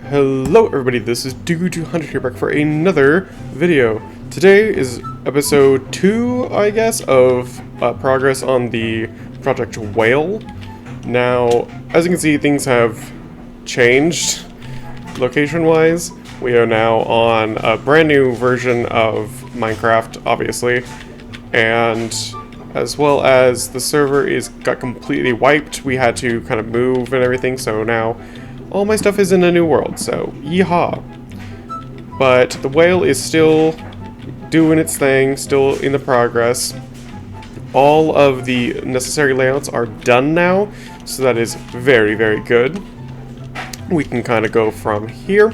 Hello everybody, this is Do200 here back for another video. Today is episode 2, I guess, of progress on the Project Whale. Now, as you can see, things have changed location-wise. We are now on a brand new version of Minecraft, obviously, and as well as the server got completely wiped. We had to kind of move and everything, so now all my stuff is in a new world, so yeehaw. But the whale is still doing its thing, still in the progress. All of the necessary layouts are done now, so that is very, very good. We can kind of go from here.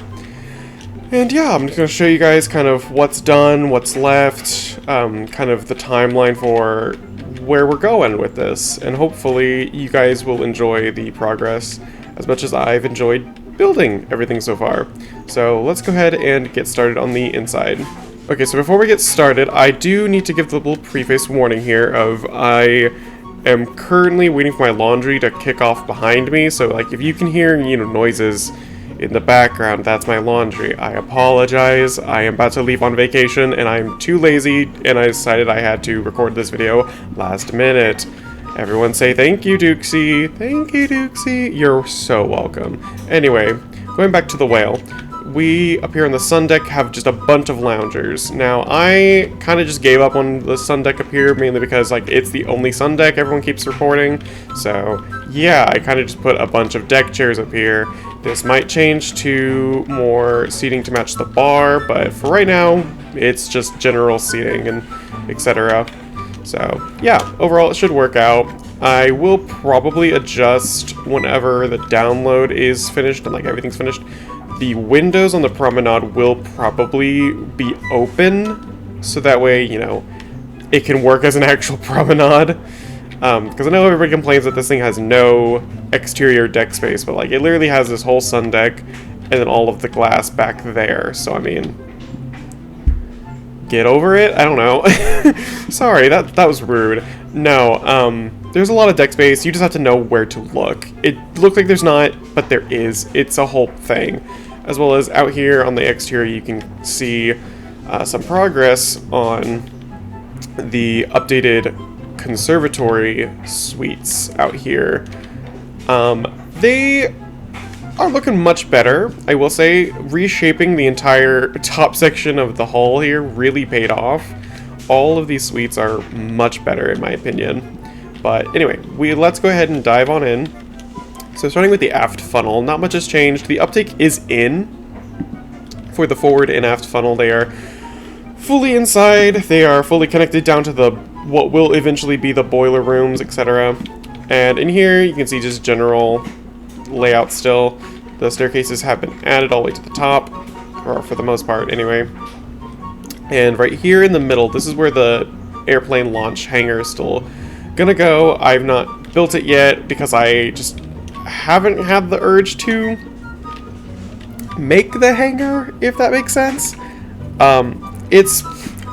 And yeah, I'm just going to show you guys kind of what's done, what's left, kind of the timeline for where we're going with this. And hopefully you guys will enjoy the progress as much as I've enjoyed building everything so far. So let's go ahead and get started on the inside. Okay, so before we get started, I do need to give the little preface warning here of I am currently waiting for my laundry to kick off behind me. So like if you can hear, noises in the background, that's my laundry. I apologize. I am about to leave on vacation and I'm too lazy and I decided I had to record this video last minute. Everyone say thank you, Dukesy. Thank you, Dukesy. You're so welcome. Anyway, going back to the whale. We, up here on the sun deck, have just a bunch of loungers. Now, I kind of just gave up on the sun deck up here, mainly because, like, it's the only sun deck everyone keeps reporting. So, yeah, I kind of just put a bunch of deck chairs up here. This might change to more seating to match the bar, but for right now, it's just general seating and etc. So, yeah, overall it should work out. I will probably adjust whenever the download is finished and, like, everything's finished. The windows on the Promenade will probably be open, so that way, it can work as an actual promenade. Because I know everybody complains that this thing has no exterior deck space, but, like, it literally has this whole sun deck and then all of the glass back there, so, I mean, get over it? I don't know. Sorry, that was rude. No, there's a lot of deck space. You just have to know where to look. It looks like there's not, but there is. It's a whole thing. As well as out here on the exterior, you can see some progress on the updated Conservatory suites out here. They are looking much better, I will say. Reshaping the entire top section of the hull here really paid off. All of these suites are much better in my opinion. But anyway, let's go ahead and dive on in. So starting with the aft funnel, not much has changed. The uptake is in for the forward and aft funnel. They are fully inside. They are fully connected down to what will eventually be the boiler rooms, etc. And in here, you can see just general layout still. The staircases have been added all the way to the top, or for the most part anyway. And right here in the middle, this is where the airplane launch hangar is still gonna go. I've not built it yet because I just haven't had the urge to make the hangar, if that makes sense. It's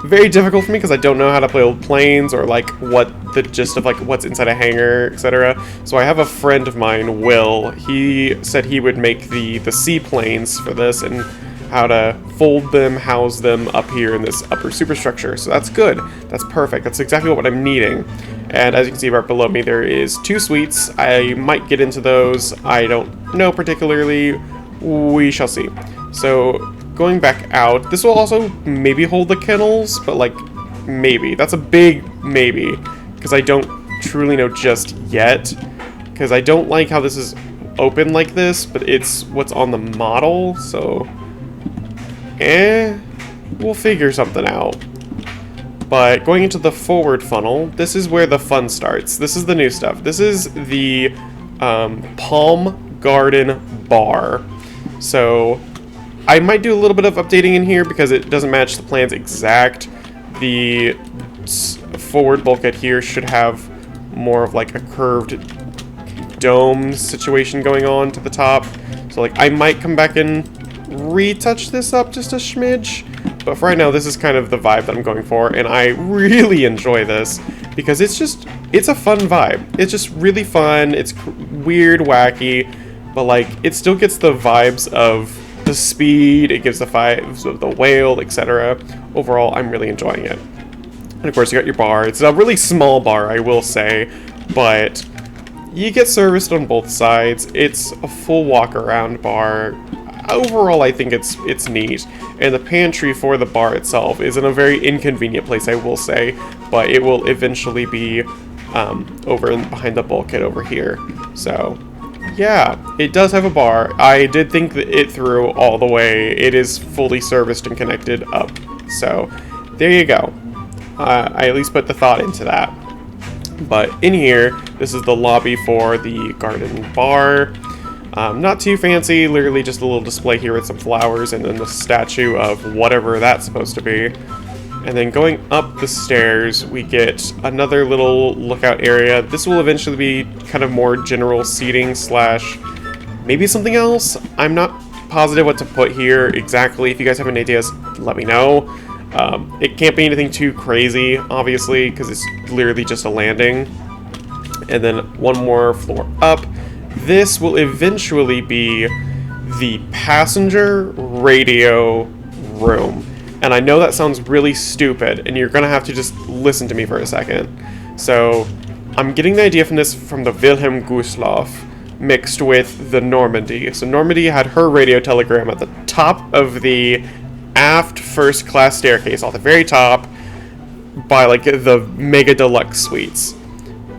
very difficult for me because I don't know how to build planes or like what the gist of like what's inside a hangar, etc. So I have a friend of mine, Will. He said he would make the seaplanes for this and how to fold them, house them up here in this upper superstructure. So that's good. That's perfect. That's exactly what I'm needing. And as you can see right below me, there is 2 suites. I might get into those. I don't know particularly. We shall see. So going back out, this will also maybe hold the kennels, but like maybe. That's a big maybe because I don't truly know just yet. Because I don't like how this is open like this, but it's what's on the model, so we'll figure something out. But going into the forward funnel, this is where the fun starts. This is the new stuff. This is the Palm Garden Bar. So I might do a little bit of updating in here because it doesn't match the plans exact. The forward bulkhead here should have more of like a curved dome situation going on to the top. So like I might come back and retouch this up just a smidge. But for right now, this is kind of the vibe that I'm going for, and I really enjoy this because it's a fun vibe. It's just really fun. It's weird, wacky, but like it still gets the vibes of the speed, it gives the vibes of the whale, etc. Overall, I'm really enjoying it. And of course, you got your bar. It's a really small bar, I will say, but you get serviced on both sides. It's a full walk-around bar. Overall, I think it's neat. And the pantry for the bar itself is in a very inconvenient place, I will say, but it will eventually be over behind the bulkhead over here. So, yeah, it does have a bar. I did think that it through all the way. It is fully serviced and connected up. So, there you go. I at least put the thought into that. But in here, this is the lobby for the garden bar. Not too fancy, literally just a little display here with some flowers and then the statue of whatever that's supposed to be. And then going up the stairs, we get another little lookout area. This will eventually be kind of more general seating slash maybe something else. I'm not positive what to put here exactly. If you guys have any ideas, let me know. It can't be anything too crazy, obviously, because it's literally just a landing. And then one more floor up. This will eventually be the passenger radio room. And I know that sounds really stupid, and you're going to have to just listen to me for a second. So, I'm getting the idea from this from the Wilhelm Gustloff mixed with the Normandy. So Normandy had her radio telegram at the top of the aft first class staircase, at the very top, by like the mega deluxe suites.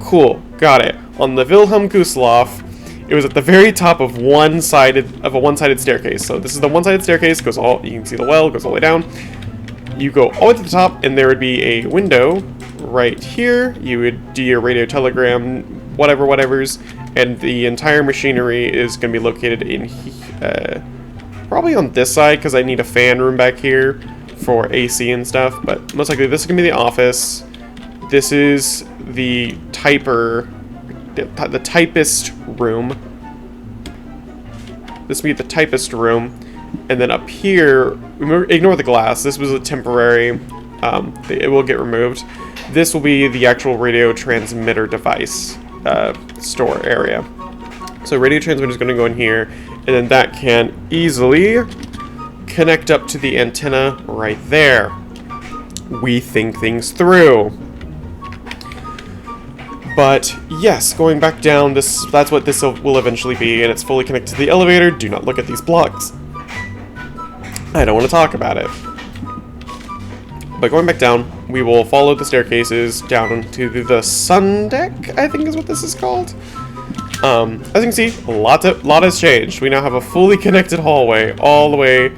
Cool, got it. On the Wilhelm Gustloff, it was at the very top of a one-sided staircase. So this is the one-sided staircase, goes all, you can see the well, goes all the way down. You go all the way to the top, and there would be a window right here. You would do your radio telegram, whatever's, and the entire machinery is going to be located in probably on this side, because I need a fan room back here for AC and stuff, but most likely this is going to be the office. This is the the typist room. This will be the typist room. And then up here, ignore the glass. This was a temporary, it will get removed. This will be the actual radio transmitter device store area. So radio transmitter is going to go in here, and then that can easily connect up to the antenna right there. We think things through. But yes, going back down, that's what this will eventually be, and it's fully connected to the elevator. Do not look at these blocks. I don't want to talk about it. But going back down, we will follow the staircases down to the sun deck, I think is what this is called. As you can see, a lot has changed. We now have a fully connected hallway all the way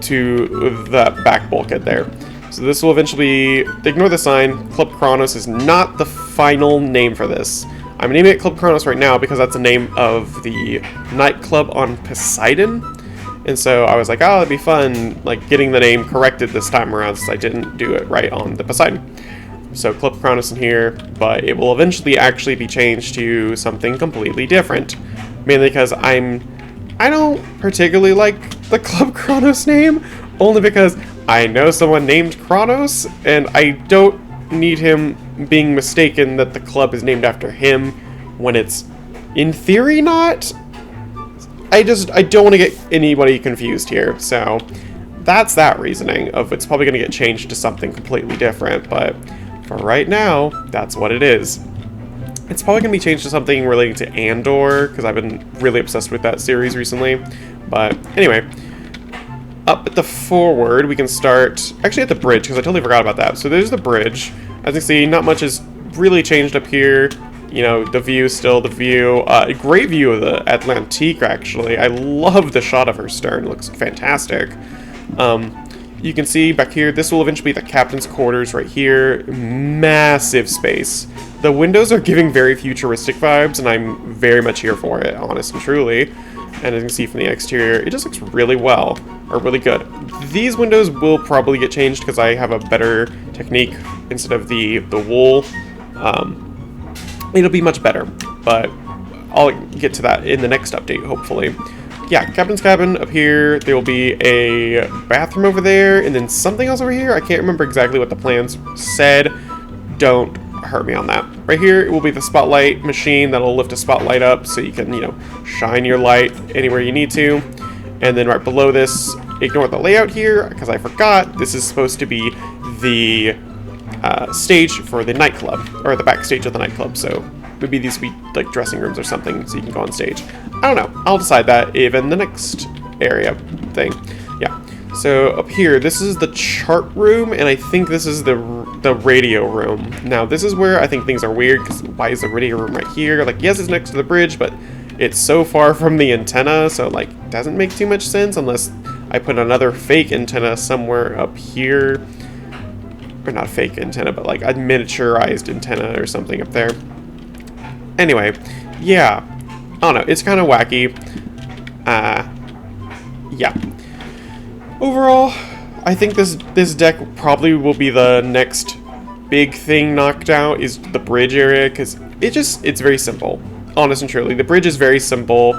to that back bulkhead there. So this will eventually be, ignore the sign, Club Kronos is not the final name for this. I'm naming it Club Kronos right now because that's the name of the nightclub on Poseidon. And so I was like, oh, that'd be fun, like getting the name corrected this time around since I didn't do it right on the Poseidon. So Club Kronos in here, but it will eventually actually be changed to something completely different. Mainly because I don't particularly like the Club Kronos name, only because I know someone named Kronos, and I don't need him being mistaken that the club is named after him when it's, in theory, not. I don't want to get anybody confused here, so that's that reasoning of it's probably going to get changed to something completely different, but for right now, that's what it is. It's probably going to be changed to something relating to Andor, because I've been really obsessed with that series recently, but anyway. Up at the forward, we can start, actually at the bridge, because I totally forgot about that. So there's the bridge. As you can see, not much has really changed up here. You know, the view is still the view. A great view of the Atlantique, actually. I love the shot of her stern. It looks fantastic. You can see back here, this will eventually be the captain's quarters right here. Massive space. The windows are giving very futuristic vibes, and I'm very much here for it, honest and truly. And as you can see from the exterior, it just looks really well, or really good. These windows will probably get changed because I have a better technique instead of the wool. It'll be much better, but I'll get to that in the next update, hopefully. Yeah, captain's cabin up here. There will be a bathroom over there, and then something else over here. I can't remember exactly what the plans said. Don't hurt me on that. Right here, it will be the spotlight machine that'll lift a spotlight up so you can, you know, shine your light anywhere you need to. And then right below this, ignore the layout here, because I forgot, this is supposed to be the stage for the nightclub, or the backstage of the nightclub, so maybe these would be like dressing rooms or something, so you can go on stage. I don't know, I'll decide that in the next area thing. Yeah, so up here, this is the chart room, and I think this is the radio room. Now, this is where I think things are weird, because why is the radio room right here? Like, yes, it's next to the bridge, but it's so far from the antenna, so like, doesn't make too much sense unless I put another fake antenna somewhere up here. Or not a fake antenna, but like a miniaturized antenna or something up there. Anyway, yeah. I don't know, it's kind of wacky. Yeah. Overall, I think this deck probably will be the next big thing knocked out, is the bridge area, because it's very simple. Honest and truly, the bridge is very simple.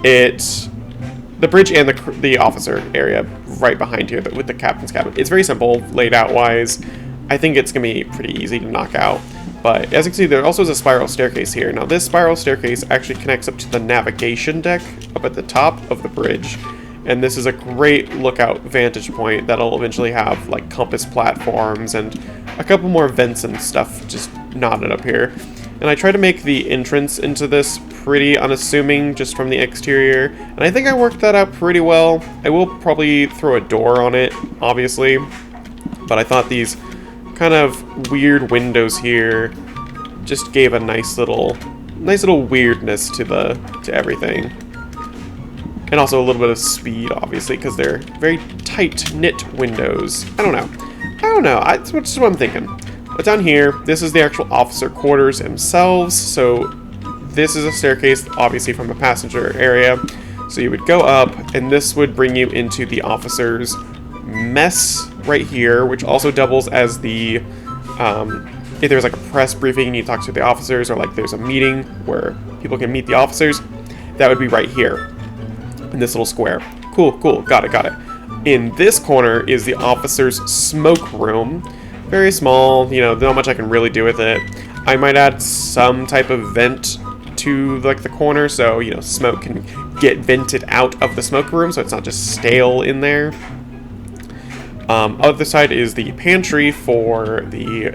The bridge and the officer area right behind here with the captain's cabin. It's very simple, laid out wise. I think it's going to be pretty easy to knock out. But as you can see, there also is a spiral staircase here. Now this spiral staircase actually connects up to the navigation deck up at the top of the bridge. And this is a great lookout vantage point that'll eventually have like compass platforms and a couple more vents and stuff just knotted up here. And I try to make the entrance into this pretty unassuming just from the exterior. And I think I worked that out pretty well. I will probably throw a door on it, obviously. But I thought these kind of weird windows here just gave a nice little weirdness to everything. And also a little bit of speed, obviously, because they're very tight-knit windows. I don't know. That's just what I'm thinking. But down here, this is the actual officer quarters themselves. So this is a staircase, obviously, from a passenger area. So you would go up, and this would bring you into the officers' mess right here, which also doubles as the, if there's like a press briefing and you talk to the officers, or like there's a meeting where people can meet the officers, that would be right here in this little square. Cool, got it. In this corner is the officers' smoke room. Very small, not much I can really do with it. I might add some type of vent to like the corner, so smoke can get vented out of the smoke room, so it's not just stale in there. Other side is the pantry for the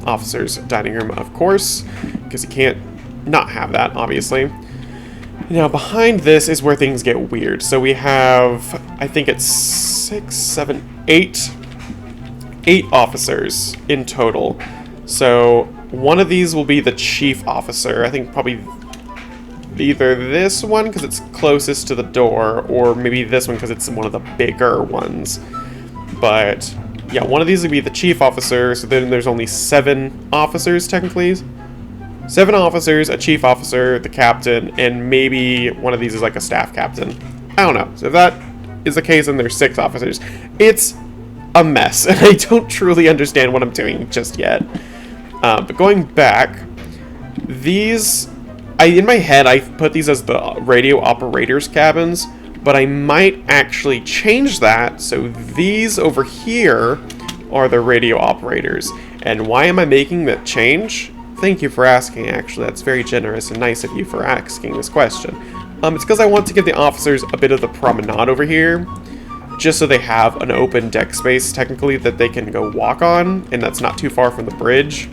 officers' dining room, of course, because you can't not have that, obviously. Now, behind this is where things get weird. So we have, I think it's 6, 7, 8 officers in total. So one of these will be the chief officer. I think probably either this one because it's closest to the door, or maybe this one because it's one of the bigger ones. But yeah, one of these would be the chief officer. So then there's only 7 officers technically. 7 officers, a chief officer, the captain, and maybe one of these is like a staff captain. I don't know. So if that is the case, then there's 6 officers. It's a mess, and I don't truly understand what I'm doing just yet. But going back, these, in my head, I put these as the radio operators' cabins, but I might actually change that, so these over here are the radio operators. And why am I making that change? Thank you for asking, actually. That's very generous and nice of you for asking this question. It's because I want to give the officers a bit of the promenade over here, just so they have an open deck space, technically, that they can go walk on, and that's not too far from the bridge.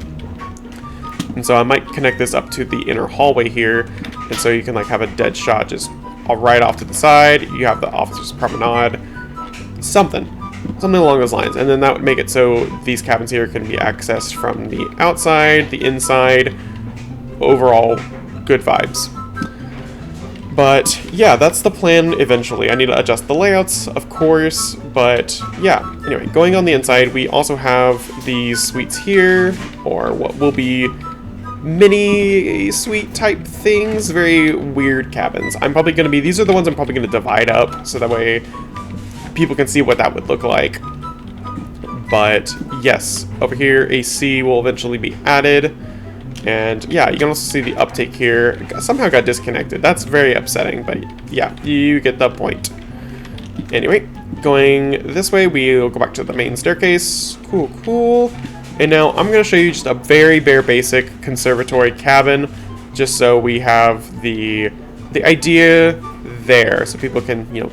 And so I might connect this up to the inner hallway here, and so you can like have a dead shot just right off to the side. You have the officers' promenade, something along those lines, and then that would make it so these cabins here can be accessed from the outside, the inside. Overall, good vibes. But yeah, that's the plan eventually. I need to adjust the layouts, of course, but yeah. Anyway, going on the inside, we also have these suites here, or what will be mini suite type things, very weird cabins. These are the ones I'm probably going to divide up, so that way people can see what that would look like. But yes, over here AC will eventually be added, and yeah, you can also see the uptake here somehow got disconnected. That's very upsetting, but yeah, you get the point. Anyway, going this way, we'll go back to the main staircase. Cool. And now I'm going to show you just a very bare basic conservatory cabin, just so we have the idea there, so people can, you know,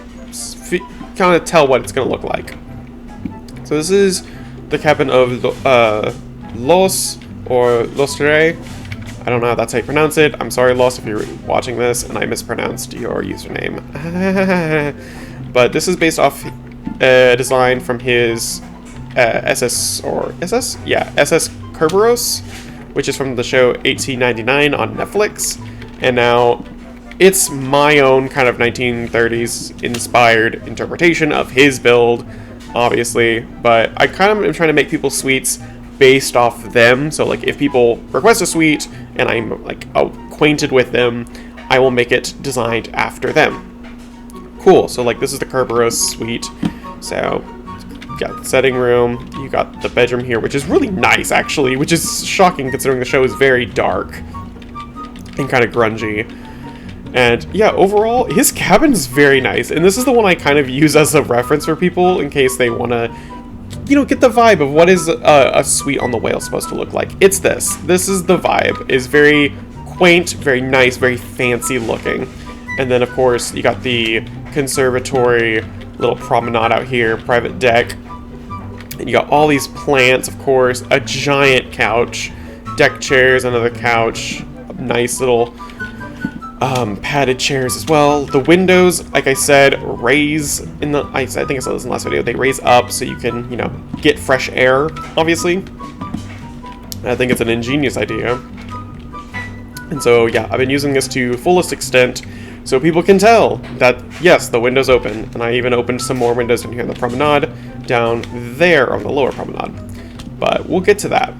kind of tell what it's going to look like. So this is the cabin of Los, or Los Rey. I don't know how that's how you pronounce it. I'm sorry, Los, if you're watching this and I mispronounced your username. But this is based off a design from his SS Kerberos, which is from the show 1899 on Netflix. And now it's my own kind of 1930s inspired interpretation of his build, obviously. But I kind of am trying to make people's suites based off them. So like if people request a suite and I'm like acquainted with them, I will make it designed after them. Cool. So like this is the Kerberos suite. So you got the setting room, you got the bedroom here, which is really nice actually, which is shocking considering the show is very dark and kind of grungy. And yeah, overall his cabin is very nice, and this is the one I kind of use as a reference for people in case they want to, you know, get the vibe of what is a suite on the Whale supposed to look like. It's this. This is the vibe. It's very quaint, very nice, very fancy looking. And then, of course, you got the Conservatory, little promenade out here, private deck. And you got all these plants, of course, a giant couch, deck chairs, another couch, nice little padded chairs as well. The windows, like I said, raise in the, I think I saw this in the last video, they raise up so you can, you know, get fresh air, obviously. I think it's an ingenious idea. And so, yeah, I've been using this to fullest extent so people can tell that, yes, the window's open. And I even opened some more windows in here in the promenade, down there on the lower promenade. But we'll get to that.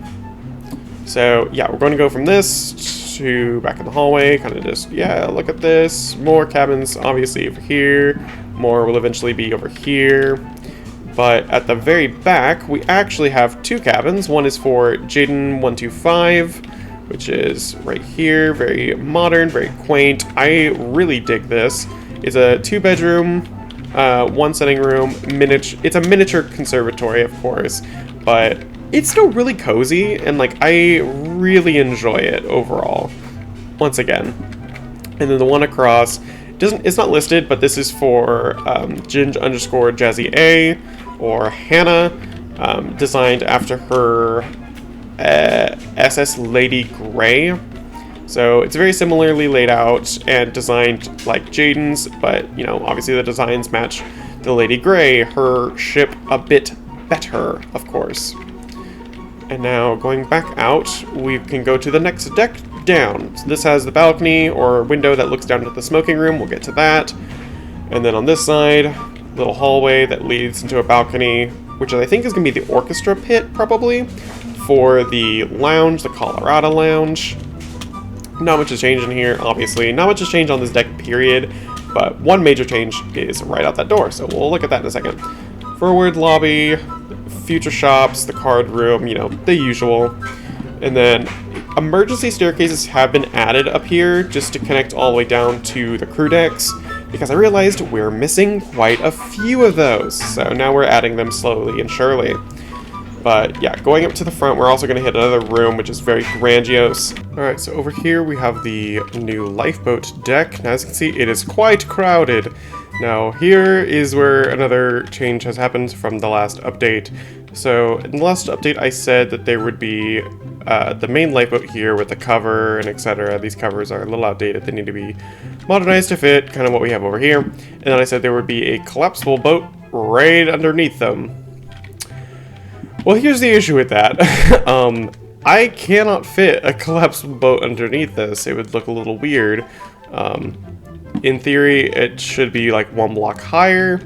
So, yeah, we're going to go from this to back in the hallway, kind of just, yeah, look at this. More cabins, obviously, over here. More will eventually be over here. But at the very back, we actually have two cabins. One is for Jaden 125, which is right here. Very modern, very quaint. I really dig this. It's a 2-bedroom, 1 setting room, it's a miniature conservatory, of course, but it's still really cozy, and like I really enjoy it overall. Once again, and then the one across it's not listed, but this is for Ginge_Jazzy A, or Hannah, designed after her SS Lady Grey. So it's very similarly laid out and designed like Jaden's, but you know, obviously the designs match the Lady Grey, her ship a bit better, of course. And now going back out, we can go to the next deck down. So this has the balcony or window that looks down to the smoking room. We'll get to that. And then on this side, little hallway that leads into a balcony, which I think is going to be the orchestra pit, probably, for the lounge, the Colorado Lounge. Not much has changed in here, obviously. Not much has changed on this deck, period. But one major change is right out that door, so we'll look at that in a second. Forward lobby, future shops, the card room, you know, the usual. And then emergency staircases have been added up here just to connect all the way down to the crew decks, because I realized we're missing quite a few of those. So now we're adding them slowly and surely. But yeah, going up to the front, we're also going to hit another room, which is very grandiose. Alright, so over here we have the new Lifeboat deck. Now as you can see, it is quite crowded. Now here is where another change has happened from the last update. So in the last update I said that there would be the main Lifeboat here with the cover and etc. These covers are a little outdated, they need to be modernized to fit kind of what we have over here. And then I said there would be a collapsible boat right underneath them. Well, here's the issue with that. I cannot fit a collapsible boat underneath this. It would look a little weird. In theory, it should be like 1 block higher.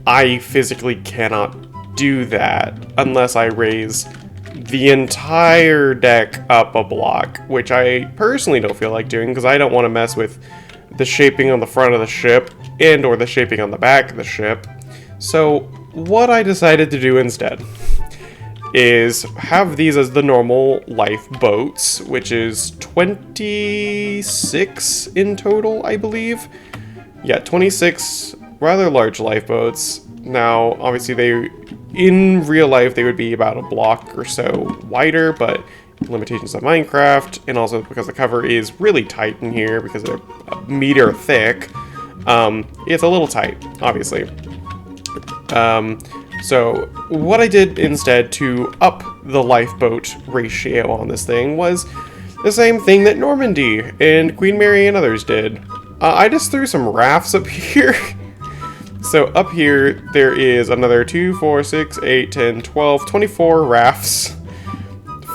I physically cannot do that unless I raise the entire deck up a block, which I personally don't feel like doing because I don't want to mess with the shaping on the front of the ship and or the shaping on the back of the ship. So what I decided to do instead is have these as the normal lifeboats, which is 26 in total, I believe. Yeah, 26 rather large lifeboats. Now, obviously in real life, they would be about a block or so wider, but limitations of Minecraft, and also because the cover is really tight in here because they're a meter thick, It's a little tight, obviously. So what I did instead to up the lifeboat ratio on this thing was the same thing that Normandy and Queen Mary and others did. I just threw some rafts up here. So up here, there is another 2, 4, 6, 8, 10, 12, 24 rafts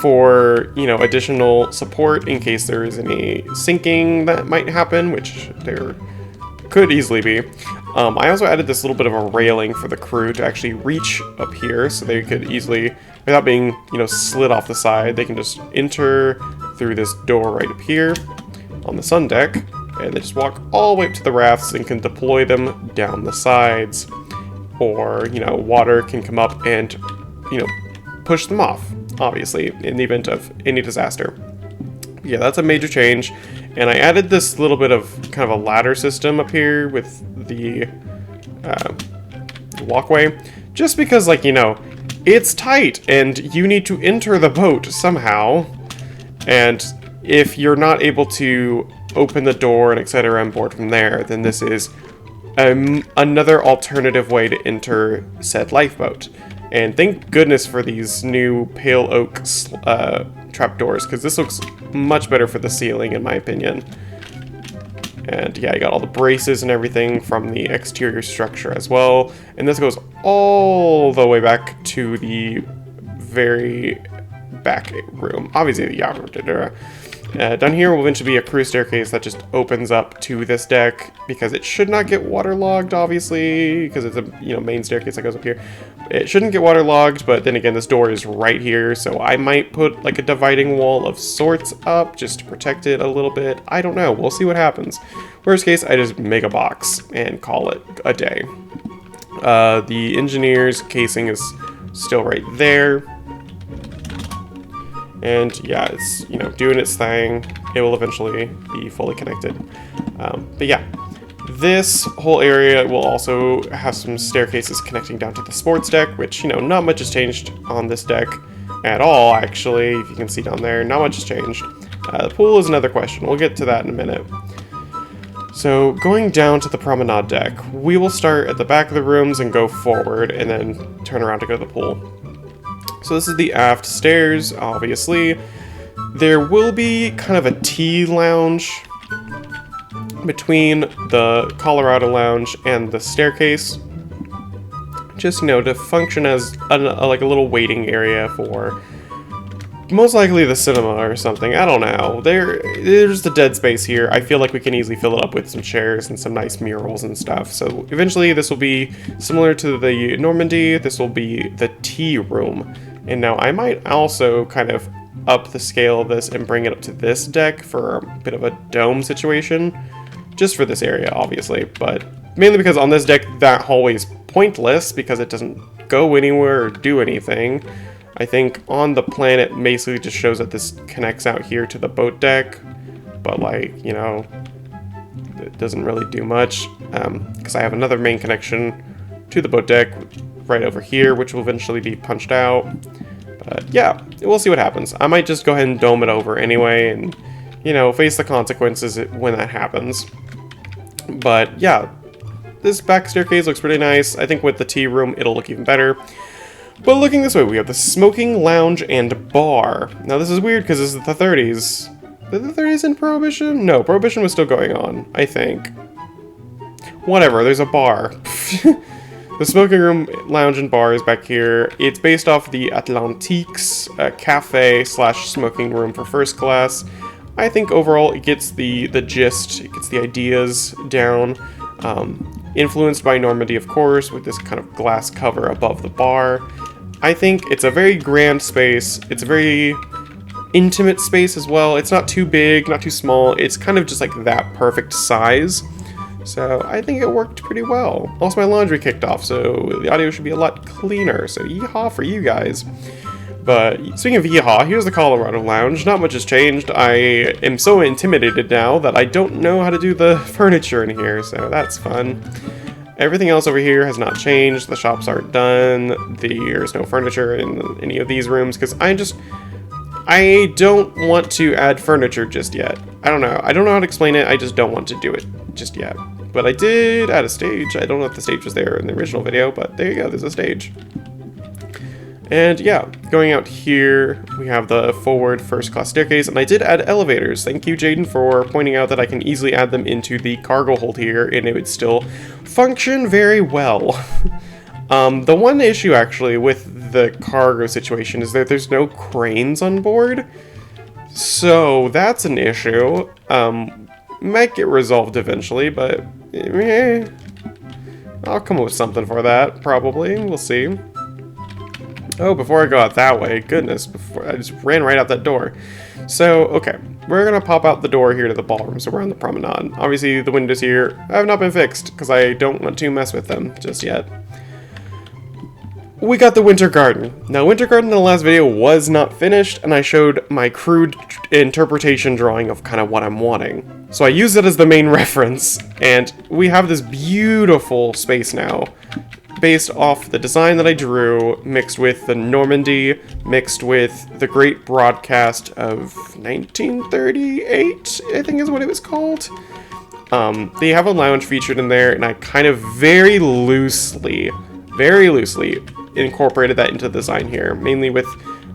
for, you know, additional support in case there is any sinking that might happen, which there could easily be. I also added this little bit of a railing for the crew to actually reach up here, so they could easily, without being, you know, slid off the side, they can just enter through this door right up here on the sun deck, and they just walk all the way up to the rafts and can deploy them down the sides. Or, you know, water can come up and, you know, push them off, obviously, in the event of any disaster. Yeah, that's a major change. And I added this little bit of kind of a ladder system up here with the walkway, just because, like, you know, it's tight and you need to enter the boat somehow. And if you're not able to open the door and etc. on board from there, then this is another alternative way to enter said lifeboat. And thank goodness for these new pale oak trapdoors, because this looks much better for the ceiling in my opinion. And yeah, you got all the braces and everything from the exterior structure as well. And this goes all the way back to the very back room. Obviously, yeah. Down here will eventually be a crew staircase that just opens up to this deck, because it should not get waterlogged, obviously, because it's a, you know, main staircase that goes up here. It shouldn't get waterlogged, but then again, this door is right here, so I might put like a dividing wall of sorts up just to protect it a little bit. I don't know. We'll see what happens. Worst case, I just make a box and call it a day. The engineer's casing is still right there. And yeah, it's, you know, doing its thing. It will eventually be fully connected. But yeah, this whole area will also have some staircases connecting down to the sports deck, which, you know, not much has changed on this deck at all, actually. If you can see down there, not much has changed. The pool is another question. We'll get to that in a minute. So going down to the promenade deck, we will start at the back of the rooms and go forward and then turn around to go to the pool. So this is the aft stairs, obviously. There will be kind of a tea lounge between the Colorado lounge and the staircase. Just, you know, to function as like a little waiting area for most likely the cinema or something. I don't know. There's the dead space here. I feel like we can easily fill it up with some chairs and some nice murals and stuff. So eventually this will be similar to the Normandy. This will be the tea room. And now I might also kind of up the scale of this and bring it up to this deck for a bit of a dome situation. Just for this area, obviously. But mainly because on this deck, that hallway is pointless because it doesn't go anywhere or do anything. I think on the plan it basically just shows that this connects out here to the boat deck. But, like, you know, it doesn't really do much. Because I have another main connection to the boat deck right over here, which will eventually be punched out. But yeah, we'll see what happens. I might just go ahead and dome it over anyway and, you know, face the consequences when that happens. But yeah, this back staircase looks pretty nice. I think with the tea room, it'll look even better. But looking this way, we have the smoking lounge and bar. Now this is weird because this is the 30s. Did the 30s in Prohibition? No, Prohibition was still going on, I think. Whatever, there's a bar. The smoking room, lounge, and bar is back here. It's based off the Atlantique's cafe / smoking room for first class. I think overall it gets the gist, it gets the ideas down. Influenced by Normandy, of course, with this kind of glass cover above the bar. I think it's a very grand space. It's a very intimate space as well. It's not too big, not too small. It's kind of just like that perfect size. So I think it worked pretty well. Also, my laundry kicked off, so the audio should be a lot cleaner. So yeehaw for you guys. But speaking of yeehaw, here's the Colorado Lounge. Not much has changed. I am so intimidated now that I don't know how to do the furniture in here, so that's fun. Everything else over here has not changed. The shops aren't done. There's no furniture in any of these rooms, because I don't want to add furniture just yet. I don't know how to explain it. I just don't want to do it just yet. but I did add a stage. I don't know if the stage was there in the original video, but there you go, there's a stage. And yeah, going out here, we have the forward first-class staircase, and I did add elevators. Thank you, Jaden, for pointing out that I can easily add them into the cargo hold here, and it would still function very well. The one issue, actually, with the cargo situation is that there's no cranes on board. So, that's an issue. Might get resolved eventually, but I'll come up with something for that, probably. We'll see. Oh, before I go out that way, goodness, before I just ran right out that door. So, okay, we're gonna pop out the door here to the ballroom, so we're on the promenade. Obviously, the windows here have not been fixed, because I don't want to mess with them just yet. We got the Winter Garden. Now, Winter Garden in the last video was not finished, and I showed my crude interpretation drawing of kind of what I'm wanting. So I used it as the main reference, and we have this beautiful space now, based off the design that I drew, mixed with the Normandy, mixed with the Great Broadcast of 1938, I think is what it was called. They have a lounge featured in there, and I kind of very loosely incorporated that into the design here, mainly with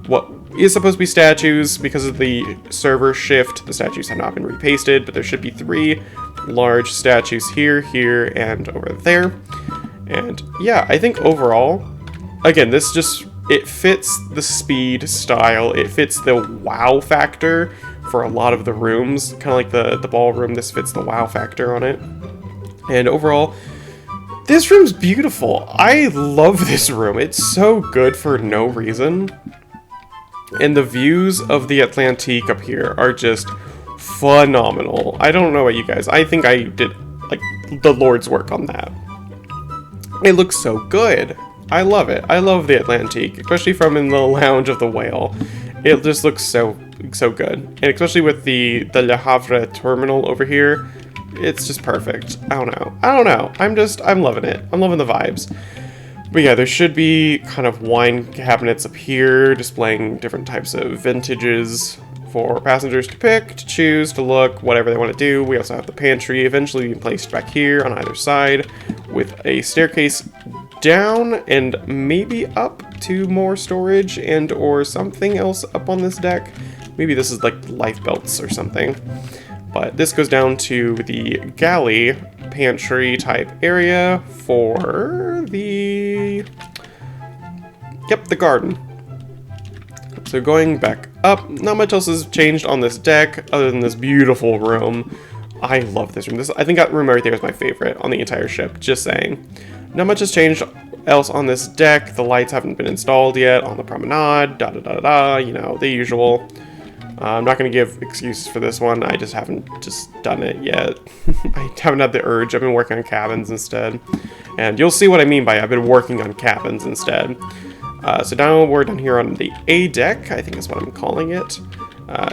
what is supposed to be statues. Because of the server shift, the statues have not been repasted, but there should be 3 large statues here, here, and over there. And yeah, I think overall, again, this just, it fits the speed style, it fits the wow factor for a lot of the rooms, kind of like the ballroom, this fits the wow factor on it. And overall, this room's beautiful. I love this room. It's so good for no reason. And the views of the Atlantique up here are just phenomenal. I don't know about you guys. I think I did, like, the Lord's work on that. It looks so good. I love it. I love the Atlantique, especially from in the lounge of the Whale. It just looks so good. And especially with the Le Havre terminal over here, it's just perfect. I don't know. I'm loving it. I'm loving the vibes. But yeah, there should be kind of wine cabinets up here displaying different types of vintages for passengers to pick, to choose, to look, whatever they want to do. We also have the pantry eventually being placed back here on either side with a staircase down and maybe up to more storage and or something else up on this deck. Maybe this is like lifeboats or something. But this goes down to the galley pantry type area for the garden. So going back up, not much else has changed on this deck other than this beautiful room. I love this room. I think that room right there is my favorite on the entire ship, just saying. Not much has changed else on this deck. The lights haven't been installed yet on the promenade, you know, the usual. I'm not going to give excuses for this one. I just haven't done it yet. I haven't had the urge. I've been working on cabins instead. And you'll see what I mean by I've been working on cabins instead. So now we're down here on the A deck, I think is what I'm calling it.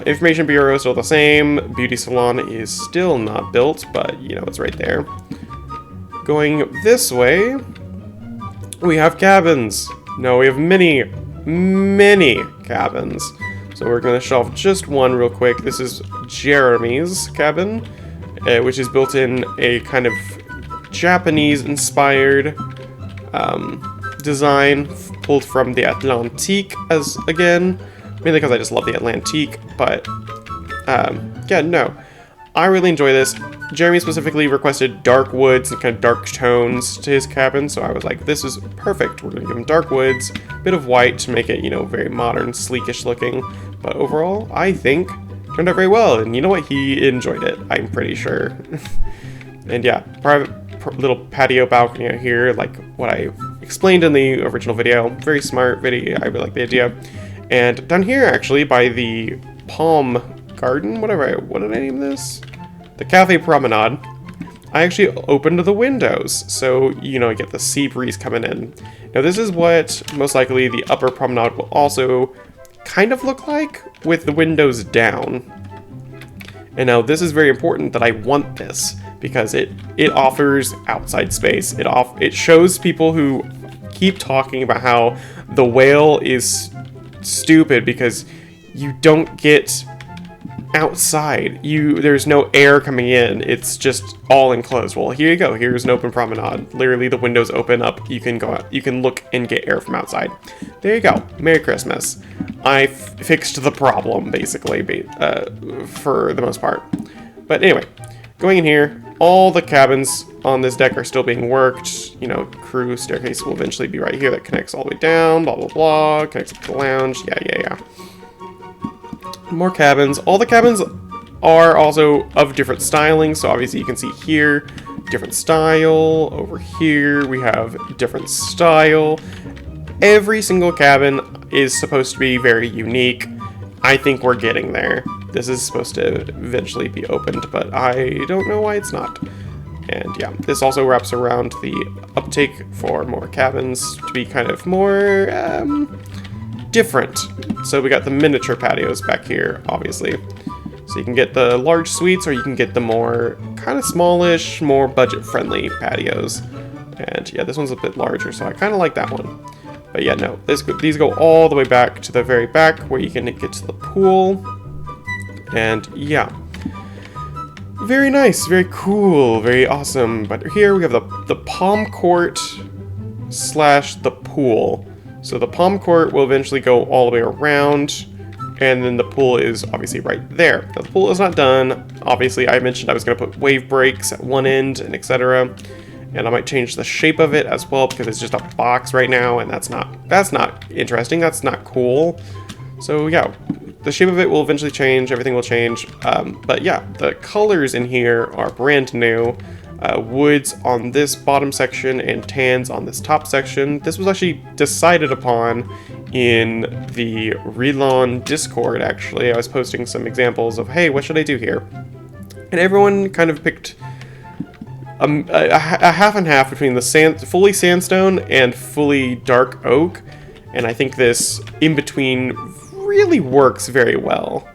Information Bureau is still the same. Beauty Salon is still not built, but you know, it's right there. Going this way, we have cabins. No, we have many cabins. So we're going to show off just one real quick. This is Jeremy's cabin, which is built in a kind of Japanese-inspired design pulled from the Atlantique, as again, mainly because I just love the Atlantique, but yeah, no, I really enjoy this. Jeremy specifically requested dark woods and kind of dark tones to his cabin, so I was like, this is perfect. We're going to give him dark woods, a bit of white to make it, you know, very modern, sleekish looking, but overall, I think turned out very well, and you know what, he enjoyed it, I'm pretty sure. And yeah, private little patio balcony out here, like what I explained in the original video. Very smart video, I really like the idea. And down here, actually, by the Palm Garden, what did I name this? The Cafe Promenade, I actually opened the windows, so, you know, you get the sea breeze coming in. Now, this is what, most likely, the upper promenade will also kind of look like, with the windows down. And now, this is very important that I want this, because it offers outside space. It shows people who keep talking about how the Whale is stupid because you don't get outside. There's no air coming in. It's just all enclosed. Well, here you go. Here's an open promenade. Literally, the windows open up. You can go out. You can look and get air from outside. There you go. Merry Christmas. I fixed the problem, basically, for the most part. But anyway, going in here, all the cabins on this deck are still being worked. You know, crew staircase will eventually be right here. That connects all the way down. Blah, blah, blah. Connects up to the lounge. Yeah. More cabins. All the cabins are also of different styling, so obviously you can see here different style. Over here we have different style. Every single cabin is supposed to be very unique. I think we're getting there. This is supposed to eventually be opened, but I don't know why it's not. And yeah, this also wraps around the uptake for more cabins to be kind of more different. So we got the miniature patios back here, obviously. So you can get the large suites, or you can get the more kind of smallish, more budget-friendly patios. And yeah, this one's a bit larger, so I kind of like that one. But yeah, no, these go all the way back to the very back, where you can get to the pool. And yeah, very nice, very cool, very awesome. But here we have the palm court / the pool. So the palm court will eventually go all the way around, and then the pool is obviously right there. Now the pool is not done. Obviously, I mentioned I was going to put wave breaks at one end and etc. And I might change the shape of it as well, because it's just a box right now, and that's not interesting. That's not cool. So yeah, the shape of it will eventually change. Everything will change. But yeah, the colors in here are brand new. Woods on this bottom section and tans on this top section. This was actually decided upon in the Relawn Discord, actually. I was posting some examples of, hey, what should I do here? And everyone kind of picked a half and half between the fully sandstone and fully dark oak. And I think this in-between really works very well.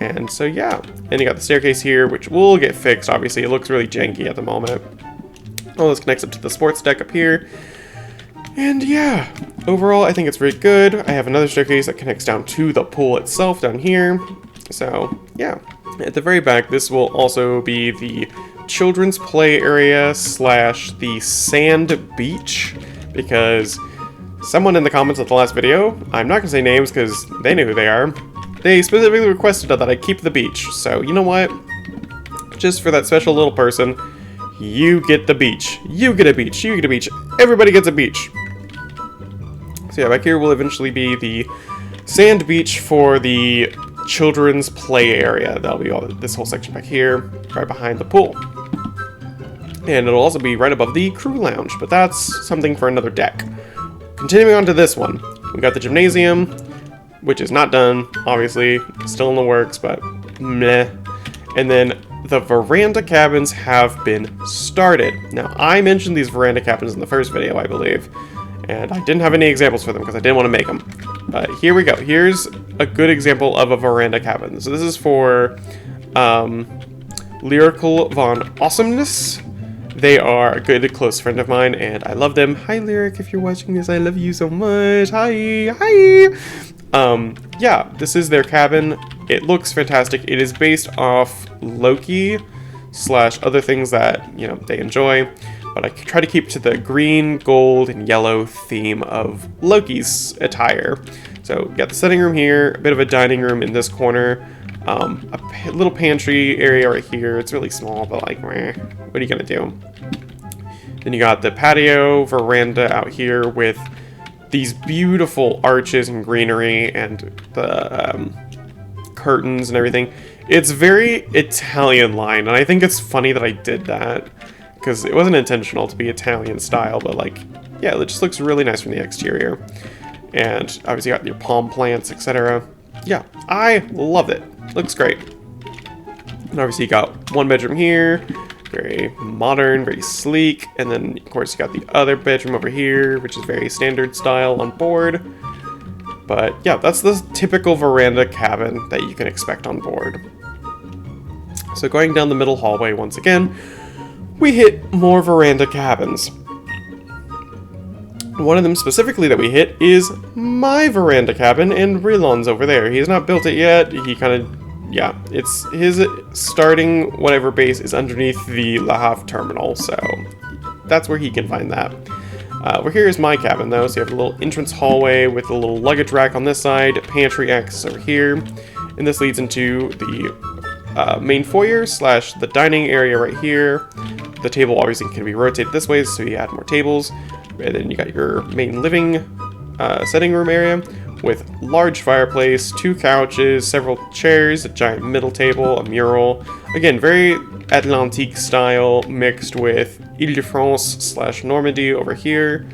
And so yeah, and you got the staircase here, which will get fixed, obviously. It looks really janky at the moment. All this connects up to the sports deck up here. And yeah, overall I think it's very good. I have another staircase that connects down to the pool itself down here. So yeah, at the very back, this will also be the children's play area / the sand beach, because someone in the comments of the last video, I'm not going to say names because they know who they are, they specifically requested that I keep the beach. So, you know what? Just for that special little person, you get the beach. You get a beach. You get a beach. Everybody gets a beach. So yeah, back here will eventually be the sand beach for the children's play area. That'll be all this whole section back here, right behind the pool. And it'll also be right above the crew lounge, but that's something for another deck. Continuing on to this one, we got the gymnasium, which is not done, obviously, still in the works, but meh. And then the veranda cabins have been started. Now, I mentioned these veranda cabins in the first video, I believe, and I didn't have any examples for them because I didn't want to make them. But here we go. Here's a good example of a veranda cabin. So this is for Lyrical Von Awesomeness. They are a good close friend of mine, and I love them. Hi, Lyric, if you're watching this, I love you so much. Hi. Yeah, this is their cabin. It looks fantastic. It is based off Loki / other things that, you know, they enjoy. But I try to keep to the green, gold, and yellow theme of Loki's attire. So, we got the sitting room here, a bit of a dining room in this corner, a little pantry area right here. It's really small, but like, meh, what are you gonna do? Then you got the patio veranda out here with these beautiful arches and greenery and the curtains and everything. It's very Italian line, and I think it's funny that I did that, because it wasn't intentional to be Italian style, but like, yeah, it just looks really nice from the exterior. And obviously you got your palm plants, etc. Yeah, I love it. Looks great. And obviously you got one bedroom here, very modern, very sleek, and then of course you got the other bedroom over here, which is very standard style on board. But yeah, that's the typical veranda cabin that you can expect on board. So going down the middle hallway once again, we hit more veranda cabins. One of them specifically that we hit is my veranda cabin, and Relawn's over there. He has not built it yet. He kind of yeah, it's his starting whatever base is underneath the Le Havre terminal, so that's where he can find that. Over here is my cabin, though, so you have a little entrance hallway with a little luggage rack on this side, pantry access over here, and this leads into the main foyer slash the dining area right here. The table obviously can be rotated this way, so you add more tables, and then you got your main living setting room area with large fireplace, 2 couches, several chairs, a giant middle table, a mural. Again, very Atlantique style mixed with Ile-de-France slash Normandy over here.